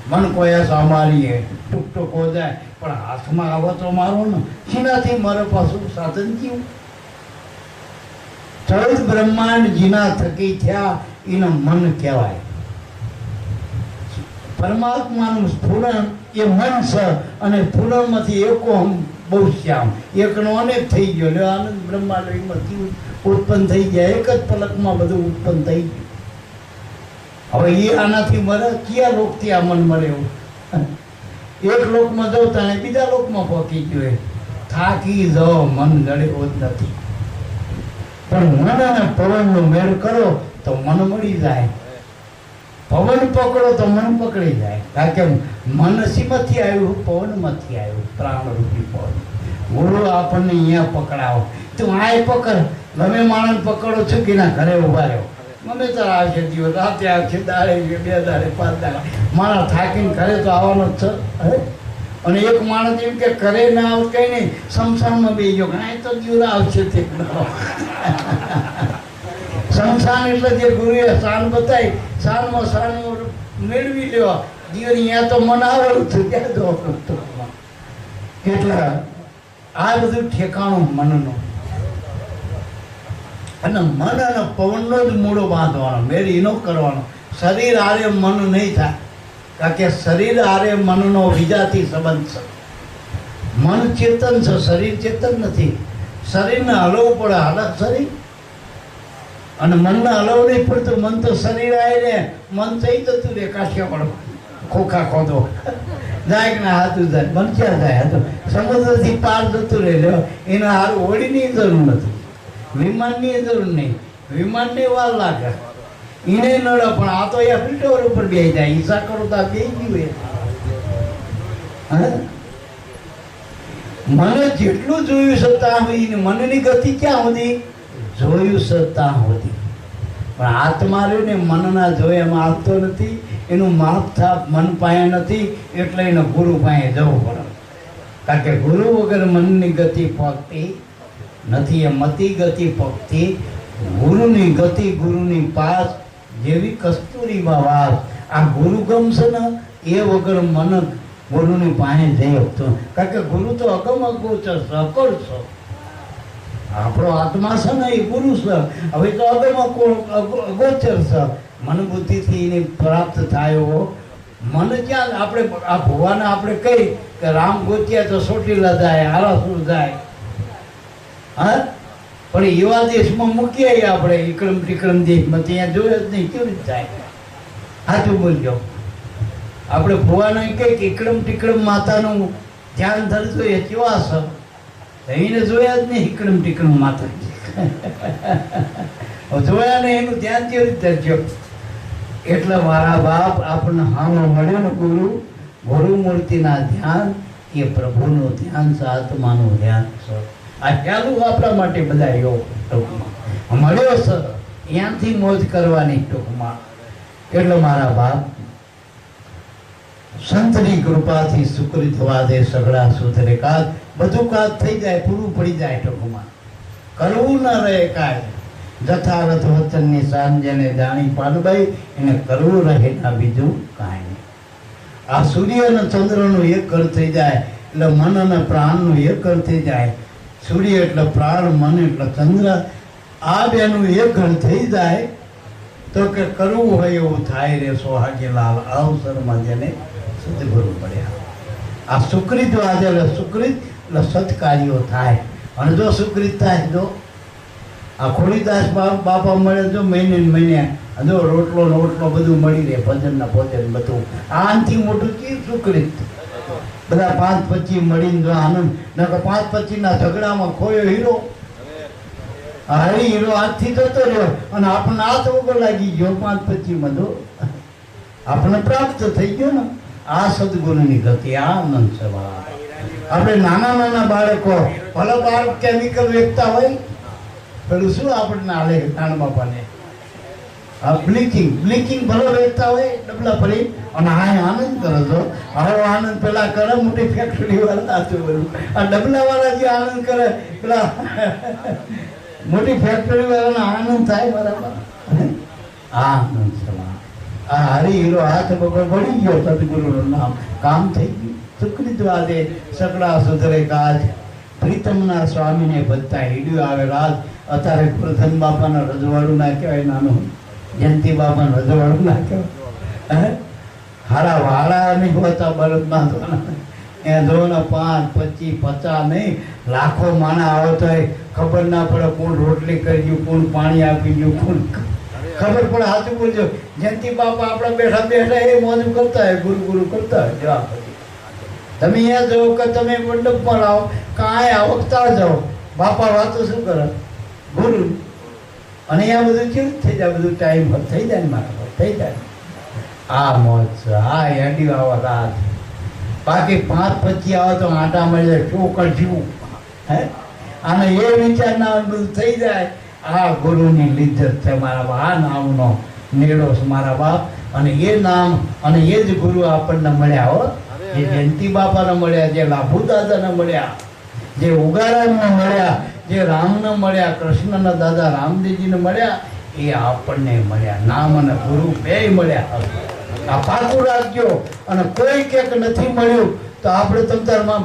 મન કોઈ સાંભળીએ ટૂંક ટૂંક હો જાય, પણ હાથમાં આવો તો મારો ને. શીનાથી મારે પાછું સાધન થયું? 14 બ્રહ્માંડ જીના થકી થયા એનું મન કહેવાય. પરમાત્માનું સ્ફુરણ એ મન છે. અને સ્ફુરણમાંથી એકો બહુ શ્યામ, એકનો અનેક થઈ ગયો. એટલે આનંદ બ્રહ્માંડ એમાંથી ઉત્પન્ન થઈ જાય. એક જ પલકમાં બધું ઉત્પન્ન થઈ ગયું. હવે એ આનાથી મરે? કયા લોકથી આ મન મળે? એવું એક લોકમાં જાઉં તાણે બીજા લોકમાં પહોંચી ગયો. થાકી જાઓ, મન ગળેવો જ નથી. પણ મન અને પવનનો મેળ કરો તો મન મળી જાય. પવન પકડો તો મન પકડી જાય. કારણ કે મન શીમાંથી આવ્યું? પવનમાંથી આવ્યું, પ્રાણરૂપી પવન. ગુરુ આપણને અહીંયા પકડાવો. તું આય પકડ. ગમે માણસ પકડો છો કે ના ઘરે ઉભા રહ્યો, ગમે ત્યારે આવશે દિવસ, રાતે આવશે, દાડે 2 દાડે 5 દાડે. માણસ થાકીને ઘરે તો આવવાનો જ છે. અને એક માણસ એમ કે ઘરે ના આવ કઈ નહીં, શમશાનમાં બેસી ગયો, ઘણા તો દિવસ આવશે તે. શમશાન એટલે જે ગુરુએ શાન બતાવી, શાનમાં મેળવી લેવા. દિવસ અહીંયા તો મન આવેલું છું, ક્યાં જવાનું? એટલે આ બધું ઠેકાણું મનનું. અને મન અને પવનનો જ મૂળો બાંધવાનો, મેળી ન કરવાનો. શરીર આરે મન નહીં થાય. કારણ કે શરીર આરે મનનો વિજાતી સંબંધ છે. મન ચેતન છે, શરીર ચેતન નથી. શરીરને હલવું પડે, હાલત શરીર. અને મનને હલવું નહીં પડતું. મન તો શરીર આવે ને મન થઈ જતું રે કાઠિયા પડવા, ખોખા ખોદો જાય કે ના હાથું જાય. મન ક્યાં જાય? સમુદ્રથી પાર જતું રહે. એના હારું હોળીની જરૂર નથી. વિમાનની જરૂર નહીં, વિમાનની વાર લાગે, એને નડે, પણ આ તો એ ફ્લીટોવર ઉપર બેસી જાય, ઈસા કરો તો આ બેસી ગયું. મને જેટલું જોયું છે ત્યાં સુધી, મનની ગતિ ક્યાં સુધી જોયું છે ત્યાં સુધી, પણ આત્મા રહ્યો ને મનના જોયે એમાં આવતો નથી, એનું માપ થાપ મન પાસે નથી, એટલે એને ગુરુ પાસે જવું પડે. કારણ કે ગુરુ વગર મનની ગતિ પગતી નથી. એ મતિ ગતિ પગતી, ગુરુની ગતિ ગુરુની પાસ, જેવી કસ્તુરીમાં વાસ. આ ગુરુ ગમશે ને એ વગર મન ગુરુની પાસે જઈ શકતો, કારણ કે ગુરુ તો અગમ અગોચર છે, અકળ છે. આપણો આત્મા છે ને એ ગુરુ છે, હવે તો અગમ અગોચર છે. મન બુદ્ધિથી એને પ્રાપ્ત થાય. મન ક્યાં આપણે આ ભગવાને આપણે કહી કે રામ ગોત્યા તો સોટીલા જાય, આરાસુર જાય, હા, પણ એવા દેશમાં મૂકીએ આપણે વિક્રમ ટિક્રમ દેશમાં, ત્યાં જોયે જ નહીં, કેવી રીતે થાય? સાચું બોલજો. આપણે ભગવાને કહે કે વિક્રમ ટિક્રમ માતાનું ધ્યાન ધરજો, એ કેવા છે? એને જોયા જ નહીં વિક્રમ ટિક્રમ માતા, જોયા ને એનું ધ્યાન કેવી રીતે ધરજો? એટલે મારા બાપ આપણને હામો મળ્યો ને ગુરુ, ગુરુ મૂર્તિના ધ્યાન એ પ્રભુનું ધ્યાન છે, આત્માનું ધ્યાન છે. આ ખ્યાલું આપણા માટે બધા યોગ ટૂંકમાં મળ્યો છે, ત્યાંથી મોજ કરવાની ટૂંકમાં. એટલે મારા બાપ સંતની કૃપાથી સુકૃત વાદે સગડા સુધરે કાજ, બધું કાજ થઈ જાય, પૂરું પડી જાય ટૂંકમાં. કરવું ન રહે કાંઈ, જથારથ વચનની સાંજને જાણી પાડબાઈ, એને કરવું રહે ના બીજું કાંઈ નહીં. આ સૂર્ય અને ચંદ્રનું એક કર થઈ જાય એટલે મન અને પ્રાણનું એક કર થઈ જાય. સૂર્ય એટલે પ્રાણ, મન એટલે ચંદ્ર, આ બેનું એક ઘર થઈ જાય તો કે કરવું હોય એવું થાય રે સોહાગીલાલ, અવસરમાં જેને સદગુરુ પડ્યા. આ સુકૃત વાજે સુકૃત એટલે સત્કાર્યો થાય. અને જો સુકૃત થાય, જો આ ખોડીદાસ બાપા મળે, જો મહિને ને મહિને જો રોટલો ને ઓટલો બધું મળી રહે, ભજન ના ભોજન બધું, આનાથી મોટું ચીજ સુકૃત. બધા 5-25 મળીને જો આનંદ, ન કે 5-25 ના ઝઘડામાં ખોયો હીરો, હરી હીરો હાથથી જતો રહ્યો અને આપણને હાથ ઉપર લાગી ગયો, 5-25 જો આપણને પ્રાપ્ત થઈ ગયો ને. આ સદગુરુની ગતિ, આ આનંદ છે. આપણે નાના નાના બાળકો ભલે બાળક કેમિકલ વેચતા હોય, પેલું શું આપણને આલે નાના બાપાને બ્લીચિંગ ભલે વેચતા હોય ડબલા ભરી, અને આ આનંદ કરે છો. આવો આનંદ પેલા કરે મોટી ફેક્ટરી વાળા, બધું આ ડબલા વાળા જે આનંદ કરે, પેલા મોટી ફેક્ટરી વાળાનો આનંદ થાય. બરાબર, આ આનંદ છે. આ હરી હીરો હાથ બગડ પડી ગયો, સદગુરુનું નામ કામ થઈ ગયું. સુકૃત વાદે સકડા સુધરે કાજ, પ્રીતમના સ્વામીને બધા હીડ્યું આવે રાજ. અત્યારે પ્રધાન બાપાના રજવાડું ના કહેવાય, નાનું જયંતિ બાપાનું રજવાડું ના કહેવાય. હારા વાળા નહીં હોતા બળદના એ ધોને 5, 25, 50 નહીં, લાખો માણા આવતો હોય, ખબર ના પડે કોણ રોટલી કરી ગયું, કોણ પાણી આપી ગયું, કોણ ખબર પડે. સાચું બોલજો. જયંતિ બાપા આપણા બેઠા બેઠા એ મોજું કરતા હોય, ગુરુ કરતા હોય. જવાબ તમે અહીંયા જાઓ કે તમે મંડપમાં લાવો, કાંઈ આવકતા જાઓ, બાપા વાતો શું કરે? ગુરુ. અને અહીંયા બધું કેવું થઈ જાય, બધું ટાઈમ થઈ જાય ને મારા થઈ જાય. આ મોજ છે, આ હેડી આવા રાત. બાકી 5-25 આવે તો આટા મળી જાય, ચોકડ જીવું. હે આને એ વિચાર ના બધું થઈ જાય. આ ગુરુની લીધત છે મારા બાપ, આ નામનો નેડો છે મારા બાપ. અને એ નામ અને એ જ ગુરુ આપણને મળ્યા હો. જે જયંતિ બાપાને મળ્યા, જે લાભુ દાદાને મળ્યા, જે ઉગારામને મળ્યા, જે રામને મળ્યા, કૃષ્ણના દાદા રામદેવજીને મળ્યા, એ આપણને મળ્યા. નામ અને ગુરુ બેય મળ્યા. આ પાકું રાખજો. અને કોઈ ક્યાંક નથી મળ્યું તો આપણે તમતારમાં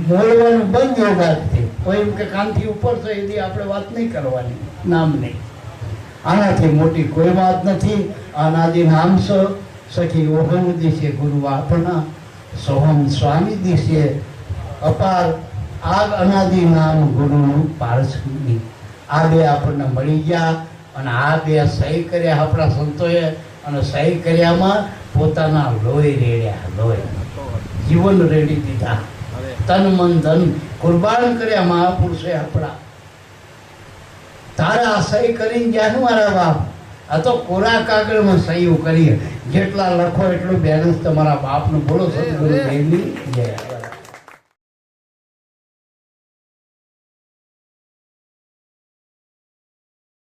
બોલવાનું બંધ યોગાથી. કોઈ એમ કે કાનથી ઉપર છે એથી આપણે વાત નહીં કરવાની, નામ નહીં. આનાથી મોટી કોઈ વાત નથી. અનાદિ નામ છે સખી ઓહમ દિશે ગુરુ આપણા, સોહમ સ્વામી દિશે અપાર. આ અનાદિ નામ ગુરુનું પારસી. આ બે આપણને મળી ગયા. અને આ બે સહી કર્યા આપણા સંતોએ. અને સહી કર્યામાં પોતાના લોહી રેડ્યા, લોહી જીવન રેડી દીધા, તન મન ધન કુરબાન કર્યા મહાપુરુષે આપણા. તારે આ સહી કરીને ગયા ને મારા બાપ, આ તો કોરા કાગળમાં સહીઓ કરી, જેટલા લખો એટલું બેલેન્સ તમારા બાપનું. બોલો સદગુરુ દેવની જય.